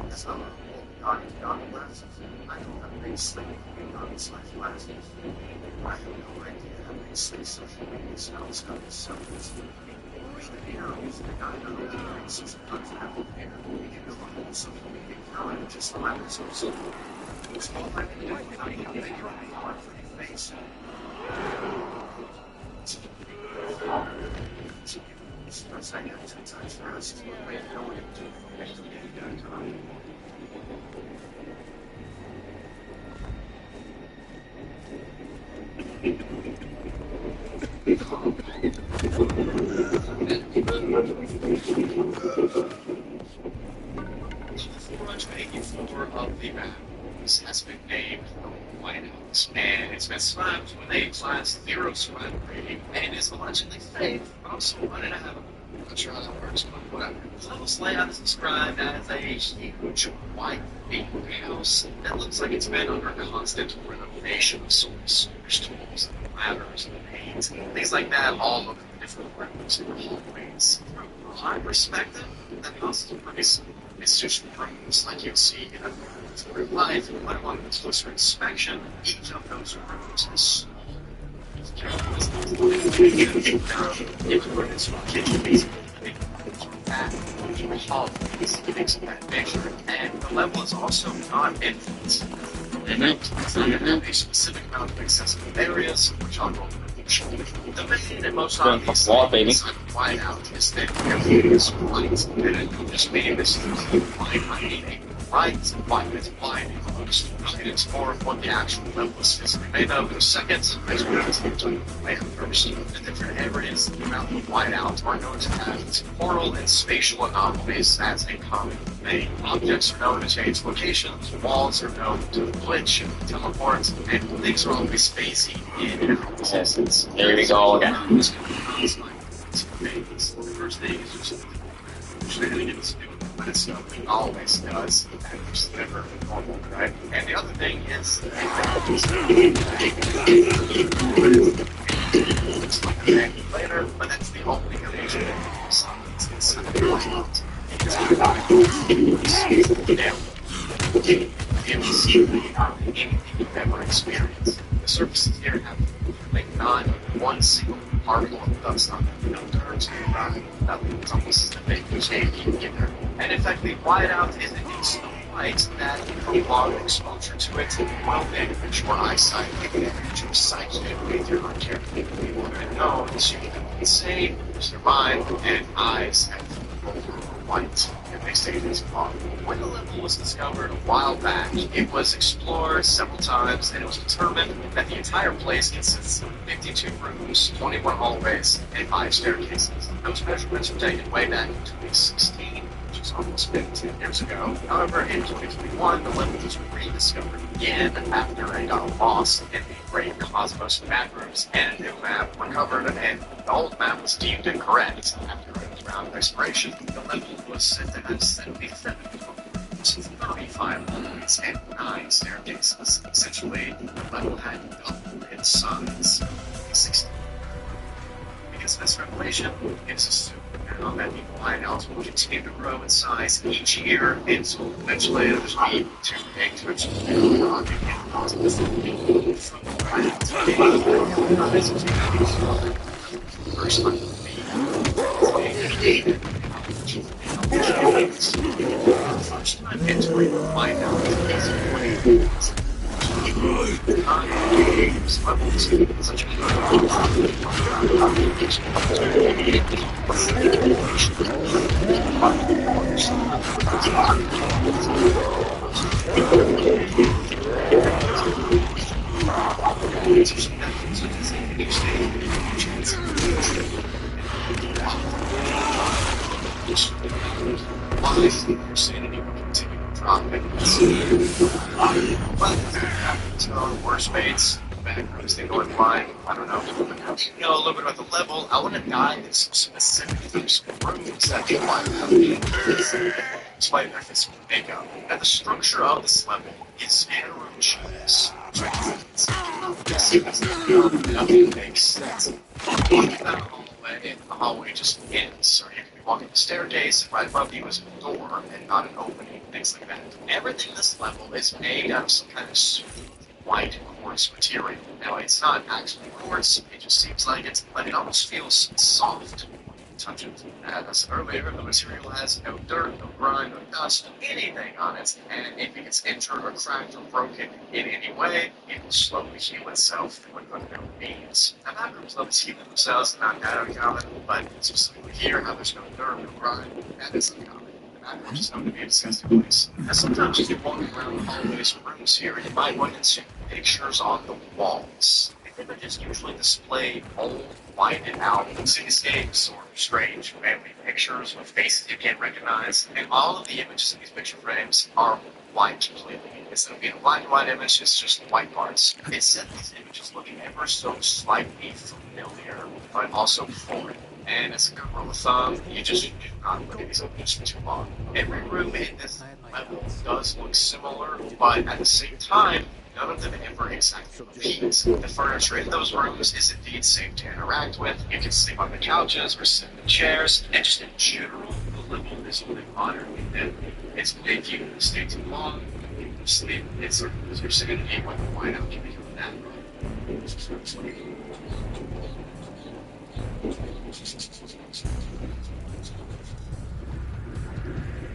That's not God bless. I don't have any sleep beyond slash glasses. I have no idea how many sleep social media sounds have this substance. The hero is the guy who creates social contact with hair. You can go on social media account and just rabbits or something. It's all I can do without even making it hard for your face. Starts I have 10 times fast. Wait, no one can do it. Actually, getting that time. Of the map has been named the White House, and it's been slapped with a Class 0 swag rating, and is allegedly safe, but also running to have I'm not sure how that works, but whatever. The level's layout is described as a huge white big house that looks like it's been under constant renovation of sorts. There's tools, ladders, paints, things like that all look in different rooms and hallways. From my perspective, the house is pretty simple. It's just rooms like you'd see in a real life, but upon closer inspection, each of those rooms has small and the level is also not infinite. It's not going to have a specific amount of accessible areas, which I'll go over. The main and most obvious thing is wide out is that everything is white, and it just made this white. I mean, a bright white line almost. I can explore what the actual level is physically made of in a second. I just want to later first. The different areas around the whiteout are known to have temporal and spatial anomalies as a common thing. Objects are known to change locations, walls are known to glitch and teleport, and things are always spacey in and out. Yes, there we go again. The first thing is just shenanigans do when it's stuff it always does, and it's never normal, right? And the other thing is later, but that's the only connection of science inside the world. Anything you've ever experienced. The surfaces here have like not one single particle of dust on them. No dirt, nothing. It's almost as if they can't even get there. And in fact, the whiteout is so white that prolonged exposure to it will damage your eyesight and your sight with your uncareful people have been known to insane, lose their mind, and eyes have white. They say this wrong. When the level was discovered a while back, it was explored several times, and it was determined that the entire place consists of 52 rooms, 21 hallways, and 5 staircases. Those measurements were taken way back in 2016, which is almost 15 years ago. However, in 2021, the level was rediscovered again after it got lost in the Great Cosmos Backrooms, and a new map recovered, and the old map was deemed incorrect after a round of exploration. The level was said to have 77 rooms, 35 hallways, and 9 staircases. Essentially, the level had double its size. 60. Because of this revelation, it's assumed now that the whiteouts will continue to grow in size each year until eventually it'll just be too big to achieve the object and cause this from the whiteouts. First time first time entering the whiteout is 20,000. Games levels such a worst mates, backrooms, they go in line, I don't know. You know a little bit about the level. I want to dive into some specific types of rooms that you might have. despite their physical makeup. And the structure of this level is heterogeneous. Nothing makes sense. Walking down the hallway just ends, so you can be walking the staircase, right above you is a door and not an opening, things like that. Everything in this level is made out of some kind of smooth white quartz material. Now, it's not actually quartz, it just seems like it, but it almost feels soft. Touch it. As I said earlier, the material has no dirt, no grime, no dust, anything on it, and if it gets injured or cracked or broken in any way, it will slowly heal itself with no means. Now, bathrooms love to heal themselves, not that uncommon, but specifically here, how there's no dirt, no grime, that is uncommon. Bathrooms is known to be a disgusting place. Now, sometimes you can walk around the hallways or rooms here, and you might run into pictures on the walls. Images usually display old, whited out cityscapes or strange family pictures with faces you can't recognize, and all of the images in these picture frames are white completely. Instead of being a black and white image, it's just white parts. It said these images look ever so slightly familiar, but also foreign. And as a good rule of thumb, you just do not look at these images for too long. Every room in this level does look similar, but at the same time, none of them ever exactly repeat. The furniture in those rooms is indeed safe to interact with. You can sleep on the couches or sit in the chairs, and just in general, the level is really modern and it's if you stay too long, you sleep, it sort of loses your sanity when the whiteout can become that.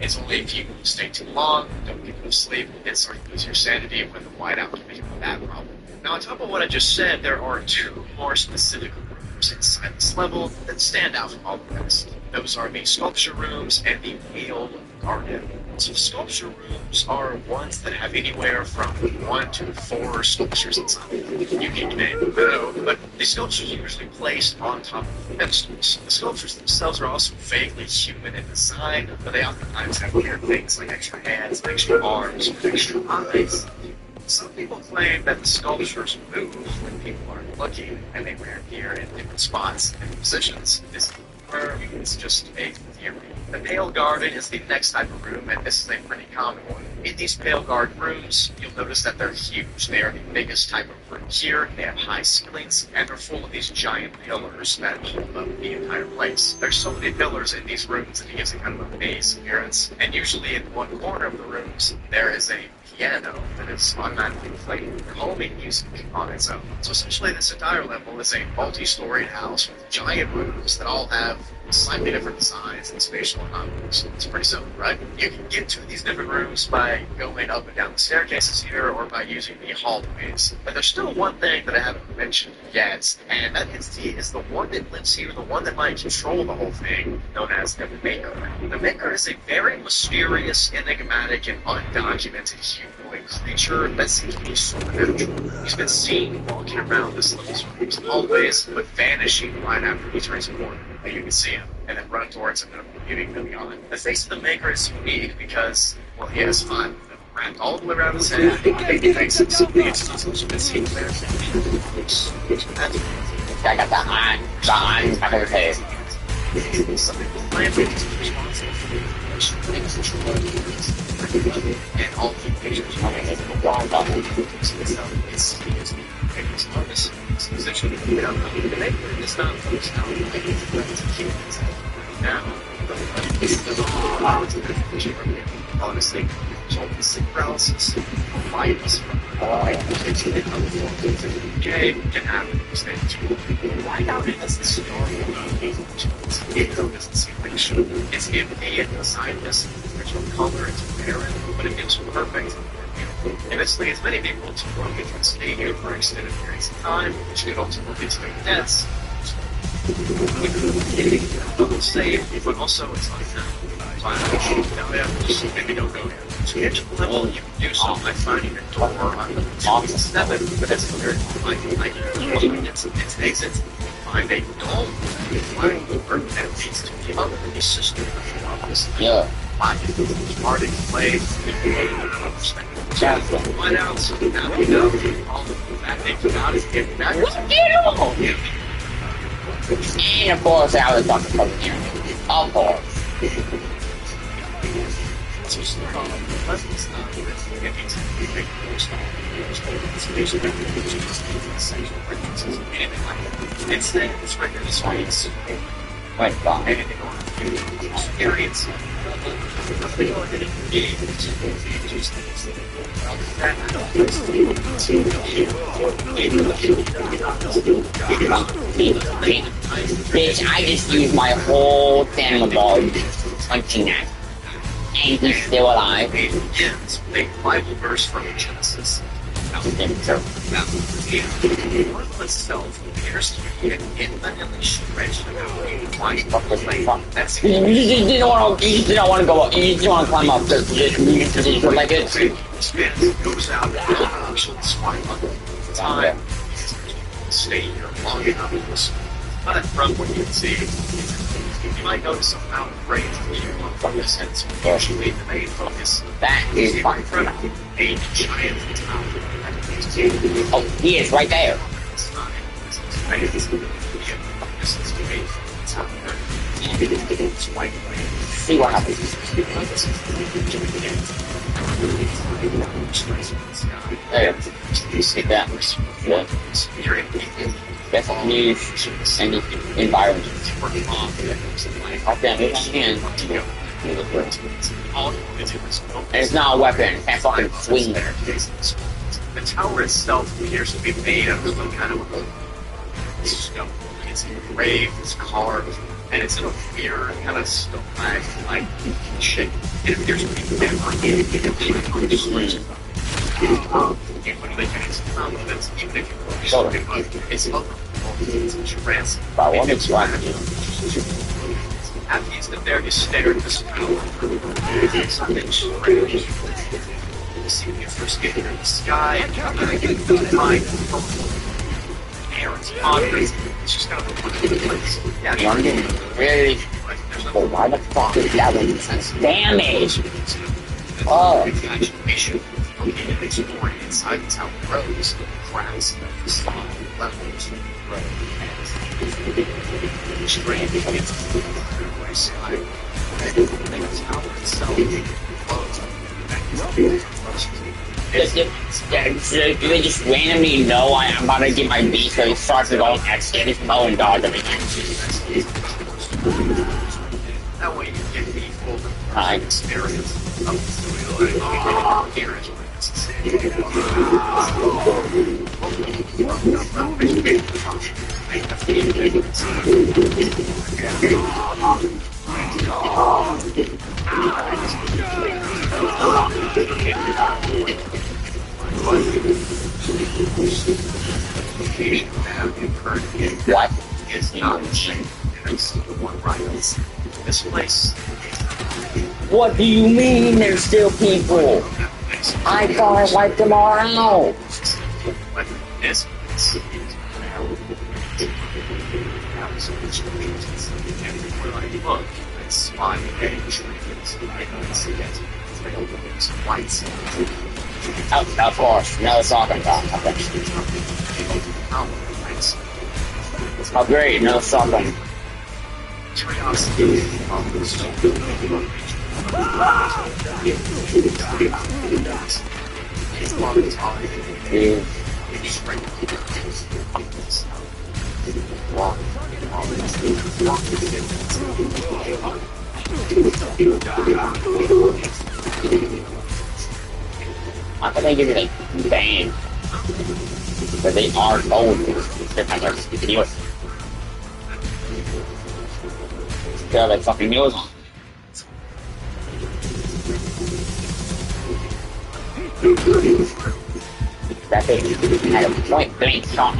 It's only if you stay too long, don't get enough sleep, it sort of loses your sanity when the whiteout can become a bad problem. Now, on top of what I just said, there are two more specific rooms inside this level that stand out from all the rest. Those are the sculpture rooms and the pale garden. So the sculpture rooms are ones that have anywhere from 1 to 4 sculptures inside. You can name them, but the sculptures are usually placed on top of pedestals. The sculptures themselves are also vaguely human in design, but they oftentimes have weird things like extra hands, extra arms, extra eyes. Some people claim that the sculptures move when people are looking, and they reappear in different spots and positions. This it's just a theory. The Pale Garden is the next type of room, and this is a pretty common one. In these Pale Garden rooms, you'll notice that they're huge. They are the biggest type of room here. They have high ceilings, and they're full of these giant pillars that hold up the entire place. There's so many pillars in these rooms that it gives a kind of a maze appearance. And usually in one corner of the rooms, there is a piano that is automatically playing calming music on its own. So essentially this entire level is a multi-storied house with giant rooms that all have slightly different designs and spatial anomalies. It's pretty simple, right? You can get to these different rooms by going up and down the staircases here or by using the hallways. But there's still one thing that I haven't mentioned yet, and that entity is the one that lives here, the one that might control the whole thing, known as the Maker. The Maker is a very mysterious, enigmatic, and undocumented humanoid creature that seems to be supernatural. He's been seen walking around this level's rooms and hallways, but vanishing right after he turns a corner. And you can see him, and then run towards him and leaving him beyond. The face of the Maker is unique because, well, he has 5 of them wrapped all the way around his head, baby faces. The entities also been seen there. I got the eyes back of his head. Some people claim that he's responsible for the and all the pictures are it's harness. Essentially, the Maker is not focused on humans. Now, honestly, total sleep paralysis, violence, can happen. Why not it doesn't start it doesn't seem like it should. It's empty and beside this. There's no color, it's barren, but it feels perfect. And it's as many people to work it can stay here for extended periods of time, which could ultimately lead to their deaths. Safe, but also it's like just maybe don't go here. So you get to the level, you can do so by finding a door on the 7, but that's very like its exit. Find a dome, find the work that leads to the other system of the office. Yeah. Hard to play, find out, so now we know all the bad things about it. Get back to And of course, I was talking about here. Of course. So it's not it's not it means big essential frequencies, anything like that. Instead, it's regular science. Wait, God. And in order to experience Bitch, I just used my whole stamina bar punching that. And he's still alive. Begins with a Bible verse from Genesis. Now, the world itself appears to be an infinitely stretched out wide plane. That's You just didn't want to go up. You just want to climb up. You just like it. It goes out and actually spine on time. Stay here long enough to listen. But from what you can see, you might notice some mountain range from the sense usually the main focus. That is fine. A giant tower. Oh, he is right there. It's not it's white. See what happens. There. You see that? Yeah. That's a new environment. Okay, move my hand. And it's not a weapon. It can't fucking swing there. The tower itself appears to be made out of some kind of stone. It's engraved, it's carved, and it's in a weird kind of stalagmite-like shape. It appears to be never in even if you it's Happy is that there you stare at this tower. Something strange. You see when you first get here in the sky, and then I get to mind air, it's concrete. It's just kind of a wonderful place. Yeah, I'm getting really. Oh, why the fuck is that one? Damage! Oh. Imagination. Exploring inside the tower grows, cracks, slide, levels, road, and strange against the way sky. The tower itself Do they just randomly know I'm about to get my beat, so he starts going at his bow and dodge everything? That way you get the full experience of the experience. What? Is not it's one rivals. This place. What do you mean there's still people? I thought I wiped them all out. But this everywhere I look, it's spine edge. White. Of course, now it's talking about. Oh great, no something. Curiosity. I think they give you like banned, but they are old. They're kind of new. They have like fucking news on. That thing had a point blank shot.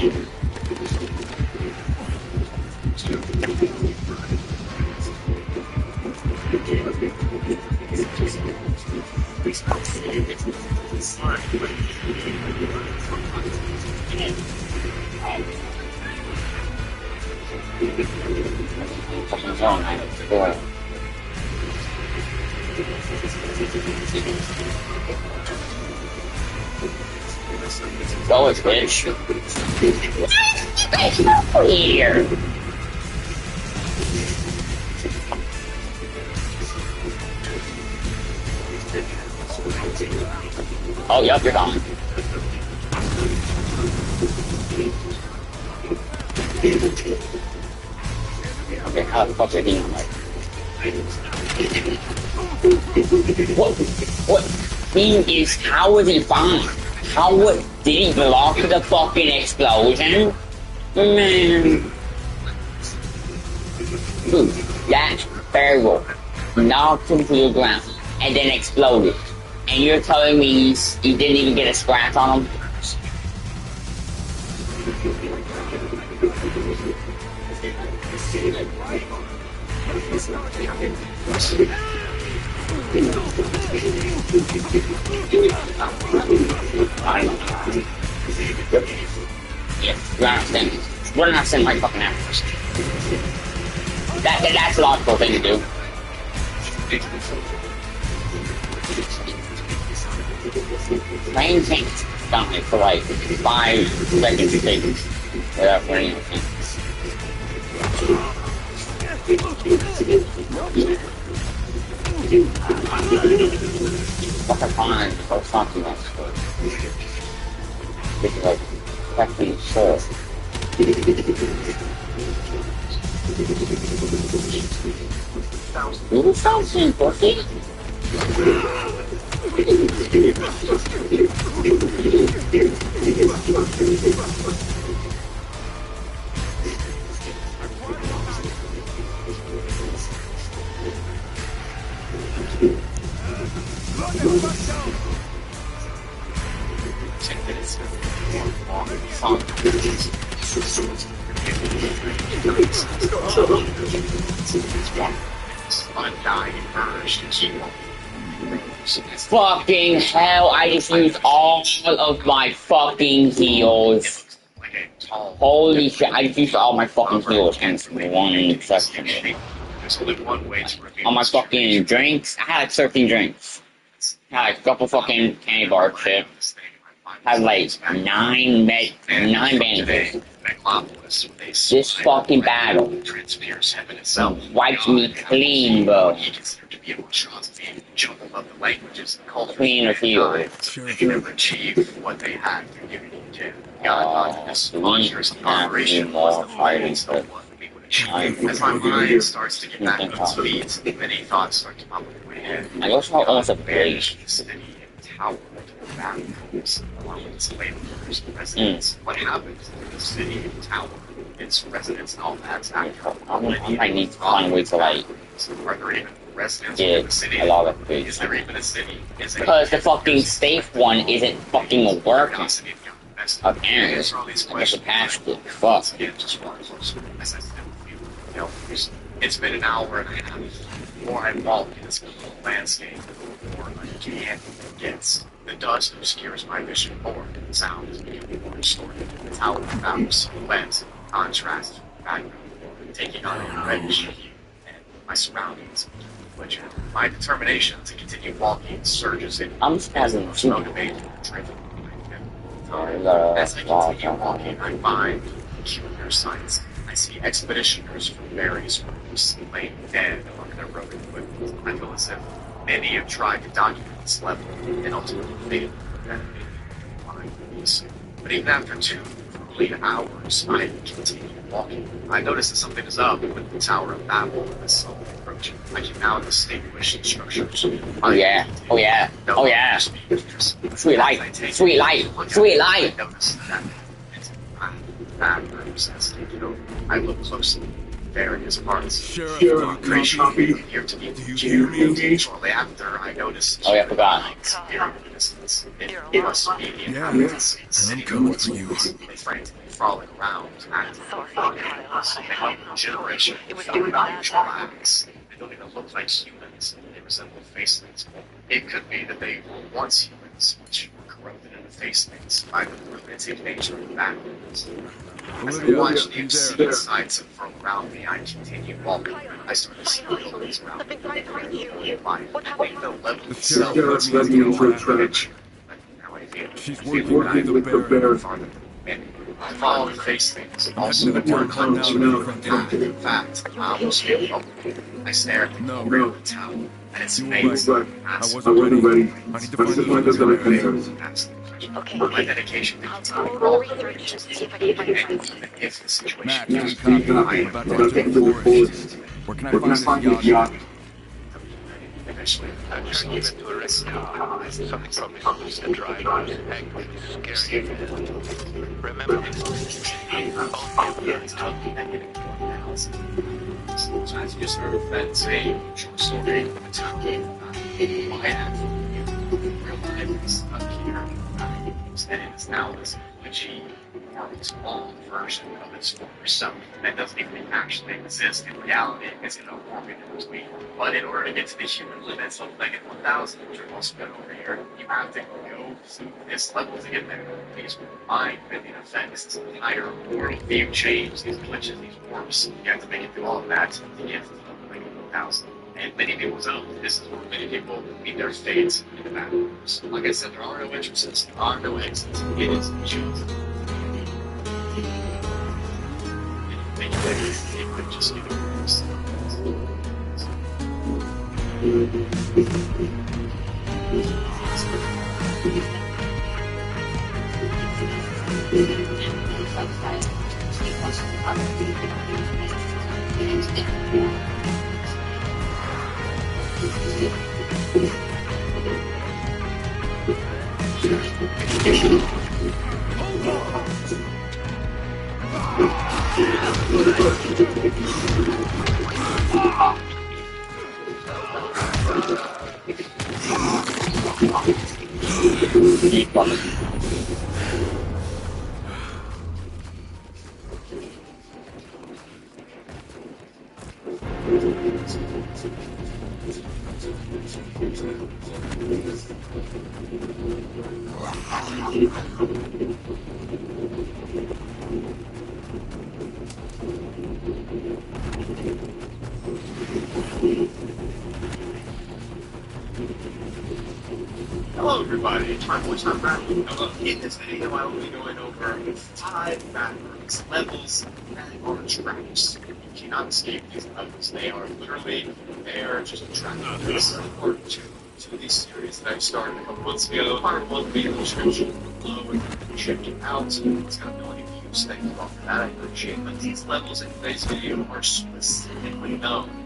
Go with bitch. Here. Oh, yup, you're gone. Okay, how the fuck did he like? What thing is, how was he fine? How did he block the fucking explosion? Man. Dude, that barrel knocked him to the ground and then exploded. And you're telling me he didn't even get a scratch on him? Yes, we're not sending my fucking ass. That's a logical thing to do. Plane tanks down for like 5 seconds to take without running anything. Fuck a fine or something else. It's like fucking short. Do something, pussy. Fucking hell, I just used all of my fucking heals. Holy shit, I just used all my fucking heals in one second. All my fucking drinks, I had like 13 drinks. I had like a couple fucking candy bar shit. I had like 9 bandages. This fucking battle wiped me clean, bro. Clean or heal. They can never achieve what they had through Unity 2. This monstrous operation was the fighting someone we would achieve. As my mind starts to get back on its feet, many thoughts start to pop in my head. I also almost a Vanish the city and tower bathrooms, along with its laborers and residents. What happens to the city and tower, its residents and all that? I might need to find a way to like Are there even residents get in the city? a lot of food. Is there even a city? Because the fucking safe one isn't fucking working. Apparently, I guess it passed it. Fuck. It's been an hour and a half. The more I walk in this landscape, the more uncanny it gets. The dust obscures my vision forward, and sound is becoming more distorted. The tower bounds silhouettes, contrast, background, taking on a reddish hue, and my surroundings. Which my determination to continue walking surges in. I'm spazzing too. Motivated and driven. As I continue walking, I find peculiar sights. I see expeditioners from various groups laying dead among their broken equipment. I feel as if many have tried to document this level and ultimately failed to prevent me. But even after 2 complete hours, I continue walking. I notice that something is up with the Tower of Babel as slowly approaching. I can now distinguish the structures. Oh yeah, oh yeah, oh yeah. Sweet light, sweet light, sweet light. I notice that bathrooms has taken over. I look closely. Various parts. Sheriff, copy. Appear to be Do you hear me? Shortly after, I noticed. Oh yeah, I forgot. It must be the inhabitants of the city. I'm coming for you. They frantically frolic around, acting like a generation of unusual acts. They don't even look like humans. They resemble facelings. It could be that they were once humans, which were corrupted into facelings by the primitive nature of bathrooms. As I watch the obscene sights unfurl around me, I continue walking. I start to see buildings around me. The level itself Sheriff, let me into a trench. Now I feel She's working working with the bear. farther than many. I follow and face things. Also, to the the word town comes now. in fact, I almost gave up. I stare at the No. corner of the town, and it's You were amazing. right. I wasn't ready. I need to find those other things. Okay. My dedication to I'll continue go all research and see if I can find and friends. even if the situation Max, is we copy. I'm about to enter the forest. Where can I find this yacht? eventually, I'm just Turning going it into a rescue. Something probably needs to drive us angry, scary. Remember this. Sometimes you just sort of that same short story why real life is up here and it's now this glitchy or small version of its former self that doesn't even actually exist in reality. It's in a organism. But in order to get to the human limits of Leggett 1000, which are also got over here, you have to go through this level to get there. These mind-bending effects, this entire world view change, these glitches, these warps, you have to make it through all of that to get to Leggett 1000. And many people don't. This is where many people meet their fates in the back rooms. Like I said, there are no entrances, there are no exits. It is just. It could just get worse. Hello everybody, my voice is Bradley. In this video I will be going over 5 backwards levels that are traps. You cannot escape these levels. They are literally, they are just traps. This is part 2 to these series that I started a couple months ago. Part 1 will be in the description below if you can check it out. It's got a million views, thank you all for that, I appreciate it. But these levels in today's video are specifically known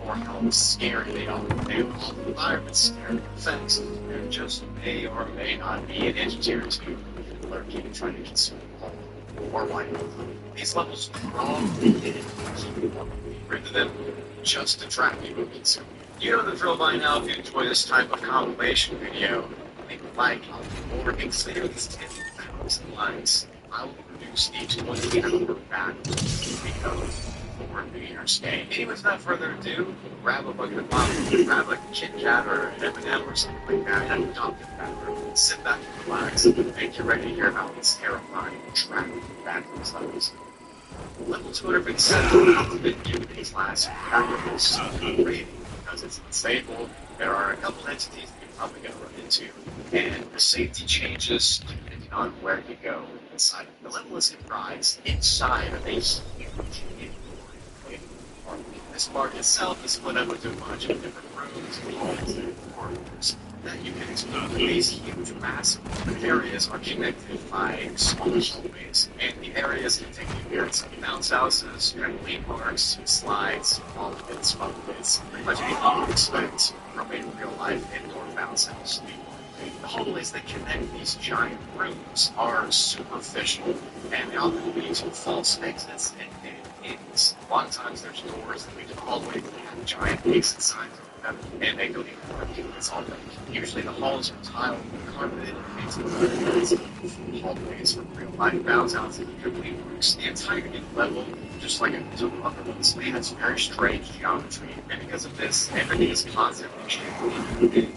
or how scary they are. They are all the environment scary effects. There just may or may not be an entity or two lurking trying to consume the whole or wipe them. These levels are all hidden. Rid of them just to trap you and consume you. You know the drill by now. If you enjoy this type of compilation video, leave a like, or consider these 10,000 likes. I will produce a 20-hour battle because for New Year's Day. Anyway, without further ado, grab a bucket of popcorn, grab a Kit Kat or an M&M or something like that, and dump it back room. Sit back and relax, and get ready to hear about these terrifying trap backwards levels. Level 257 the Unity class backwards rating because it's unstable. There are a couple entities that you're probably going to run into, and the safety changes depending on where you go inside. The level is comprised inside of a huge this part itself is split up into a bunch of different rooms, halls, and corridors that you can explore. These huge, massive areas are connected by small hallways, and the areas can take you here. Some bounce houses, trampoline parks, slides, ball pits, fun pits, pretty much anything you would expect from a real-life indoor bounce house. The hallways that connect these giant rooms are superficial, and they often lead to false exits and inns. A lot of times there's doors that lead to hallways that have giant exit signs on them, and they don't even work units on them. Usually the halls are tiled and carpeted, and it's hallways from real-life bounce houses and trampoline parks. The entire level, just like a couple other ones, has very strange geometry, and because of this, everything is constantly changing.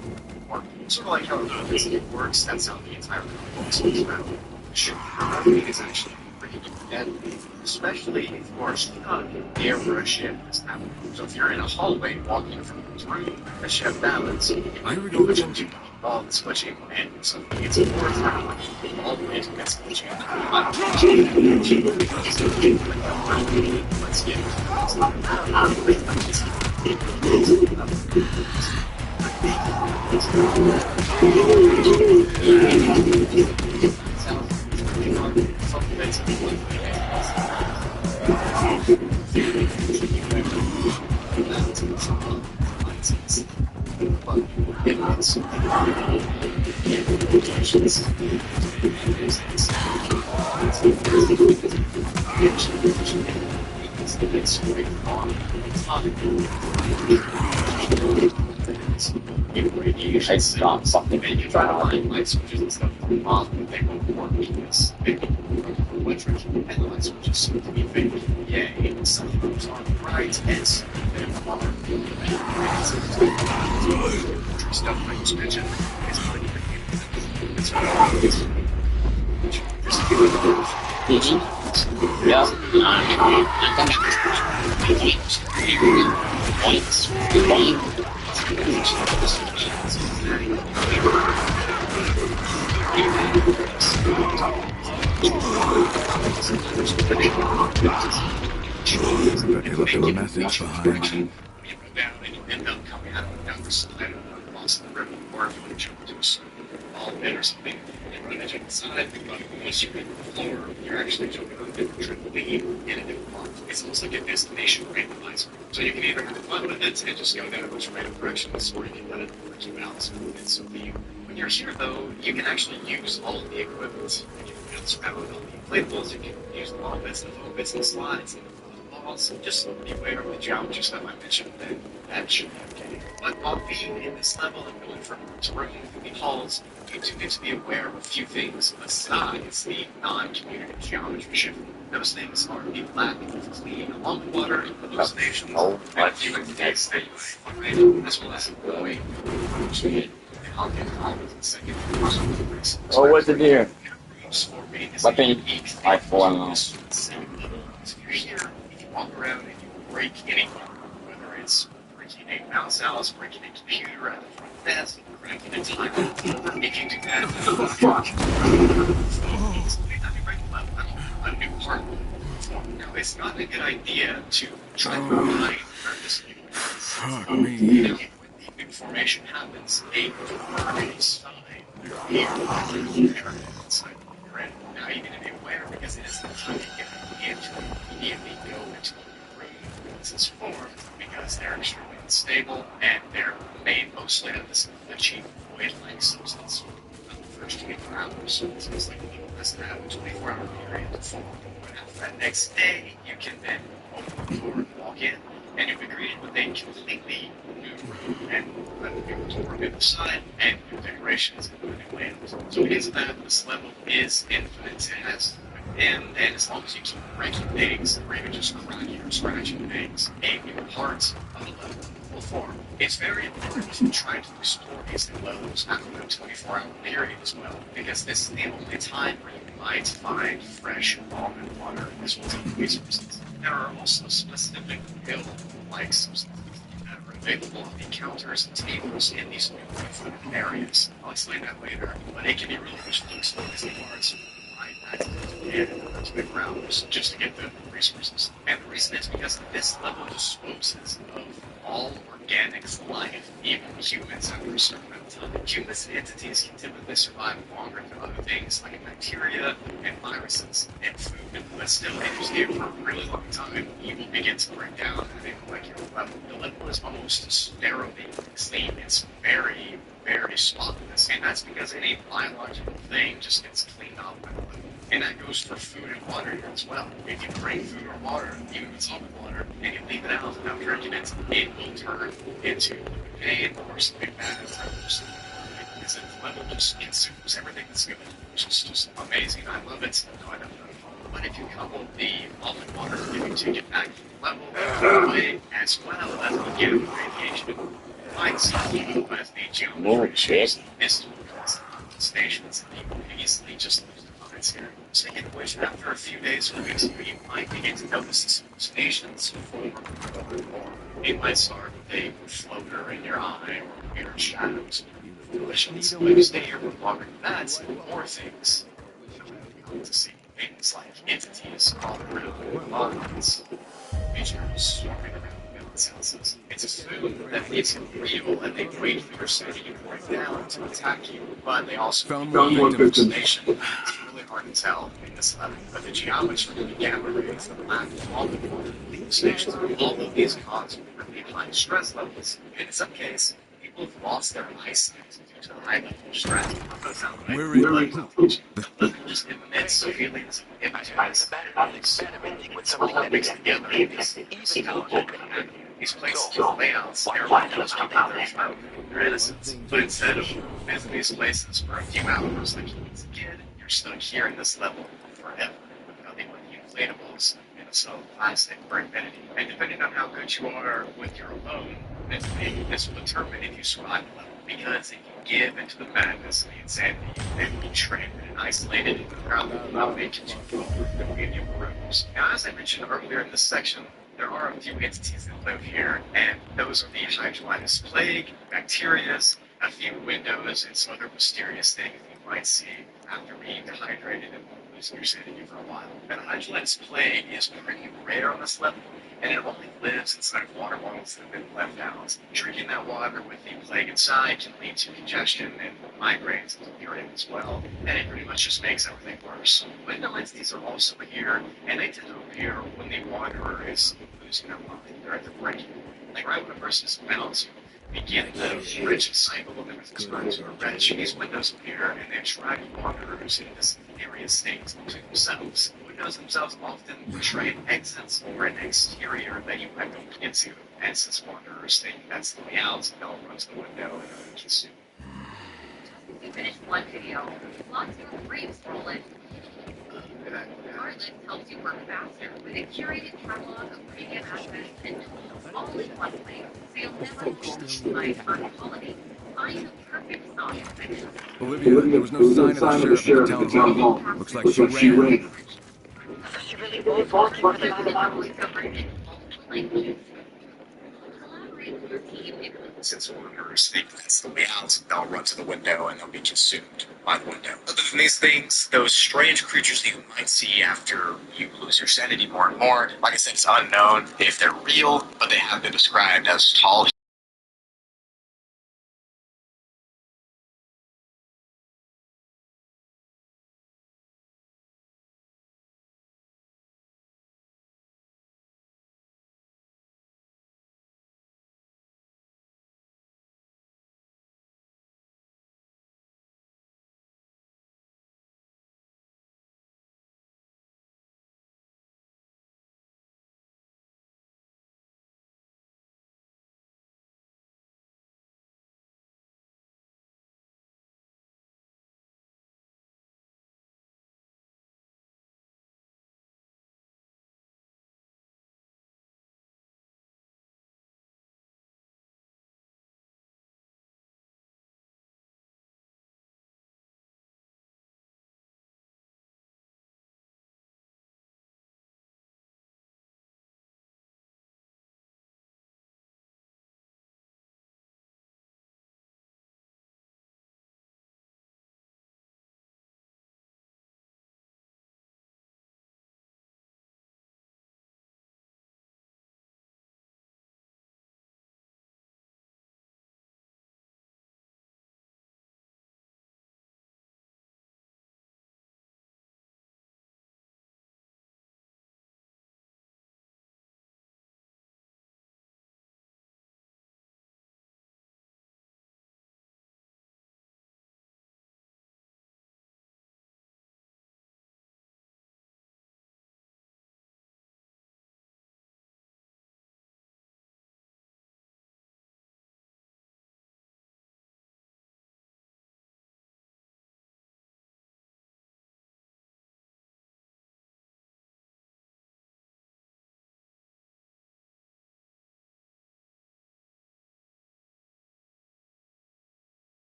Sort of like how it works, that's how the entire works. Everything is actually pretty deadly, especially if you are stuck near where a ship is happening. So if you're in a hallway walking from a room, a ship balance, you might be able to all the switching and some it's worth all the way to get switching. Let's get I stop fucking driving. light switches and stuff off, but they won't work because they don't electric and the light switches seem to be fake. Yay, something goes on right, and something on stuff like you mentioned is pretty good. It's Yeah. Points. Better left a message behind. You go down and you end up coming out down the side of across the river, or if you want to jump to a certain ball pit or something, and run it inside, but once you hit the floor, you're actually jumping on a different trampoline in a different part. It's almost like a destination randomizer. So you can either have fun with it and just go down a bunch of random directions, or you can let it work you out. And so when you're here, though, you can actually use all of the equipment. You can bounce around with all the inflatables, you can use the long bits, the foam bits, and the slides, and balls. Just be aware of the geometry stuff I mentioned, and that should be okay. But while being in this level and going from room to room through the halls, you do need to be aware of a few things besides the non-communicative geometry shift. Those things are the lack of clean along the water hallucinations, and a few things that you find, as well as the way I'll get comments in a second. Oh, what's it here? Weapon. I form. So you're here, you can walk around and you break anything, whether it's breaking a mouse house, breaking a computer at the front desk, breaking a tile. If you do that, a new part. Now, it's not a good idea to try to hide where this new Fuck me. when the new formation happens, a door side here inside you're in. Now you need to be aware because it is the time to get into immediately go into a room once it's formed because they're extremely unstable and they're made mostly of this cheap void-like substance for the first 24 hours. So it's like less than a 24-hour period to form. But after that next day, you can then open the door and walk in, and you'll be greeted with a completely new room and a new door on the other side and new decorations and new lamps. So because of that, this level is infinite. It has and as long as you keep breaking eggs, or even just cracking or scratching eggs, a new part of the level will form. It's very important to try to explore these new levels after the 24-hour period as well, because this is the only time where you might find fresh almond water as well as other resources. There are also specific pill-like substances that are available on the counters and tables in these new areas. I'll explain that later, but it can be really useful to explore these new parts. And to the ground just to get the resources. And the reason is because this level disposes of all organics life, even humans after a certain amount of time. Human entities can typically survive longer than other things like bacteria and viruses and food, but still if you stay for a really long time, you will begin to break down at a molecular level. The level is almost sterile clean. It's very, very spotless, and that's because any biological thing just gets cleaned off by the level. And that goes for food and water here as well. If you drink food or water, even if it's solid water, and you leave it out without drinking it, it will turn into pain or something bad. Because the level just consumes everything that's good, which is just amazing. I love it. No, I don't know. But if you couple the almond water giving to get back to the level away, as well as the gamma radiation, might stop you as the geometry is stations, and you can easily just lose the lines here. Speaking of which, after a few days or weeks, you might begin to notice the stations form more. It might start with a floater in your eye or weird shadows. delicious. But if you stay here for longer than that, more things to see. Things like entities all around monuments, creatures swarming around villains' houses. It's assumed that these are real and they wait for your city to break down to attack you, but they also Found found more one victims. destination. It's really hard to tell in this level, but the geometry of the gamma rays, the black multiple stations, all of these cause really high stress levels. In some cases, people have lost their eyesight due to the high level of stress. We're in. The just emits feelings of hypnotize and experimenting with something that makes together this intelligent these places, layouts, everyone knows how they're from their innocence. But instead of visiting these places for a few hours like you was a kid, you're stuck here in this level forever with nothing but the inflatables and a solid plastic for infinity. And depending on how good you are with your alone, this will determine if you survive the level. Because if you give into the madness and the insanity, then you be trapped and isolated in the crowd that will not make it to the medium rooms. Now, as I mentioned earlier in this section, there are a few entities that live here, and those are the Hydrolytis plague, bacterias, a few windows, and some other mysterious things you might see after being dehydrated and losing your sanity for a while. And Hydrolytis plague is pretty rare on this level, and it only lives inside of water bottles that have been left out. Drinking that water with the plague inside can lead to congestion and migraines and delirium as well, and it pretty much just makes everything worse. Window entities are also here, and they tend to appear when the wanderer is losing their mind. They're at the breaking point. Like right when a person is about to begin the rich cycle of everything's going to a wretch, these windows appear, and they attract wanderers in this area state to themselves. Windows themselves often portray exits or an exterior that you might go into, and since wanderers think that's the way out, they'll run to the window and others assume. We finished one video. Lots more briefs rolling. Artlist helps you work faster with a curated catalog of premium assets and tools all in one place, so you'll never compromise on quality. Find the perfect song section. Olivia, there was no sign of the sheriff at the town hall. Looks like she ran. She really was working for the voiceover in multiple languages. Collaborate with your team if Since wanderers think that's the way out, they'll run to the window and they'll be consumed by the window. Other than these things, those strange creatures that you might see after you lose your sanity more and more, like I said, it's unknown if they're real, but they have been described as tall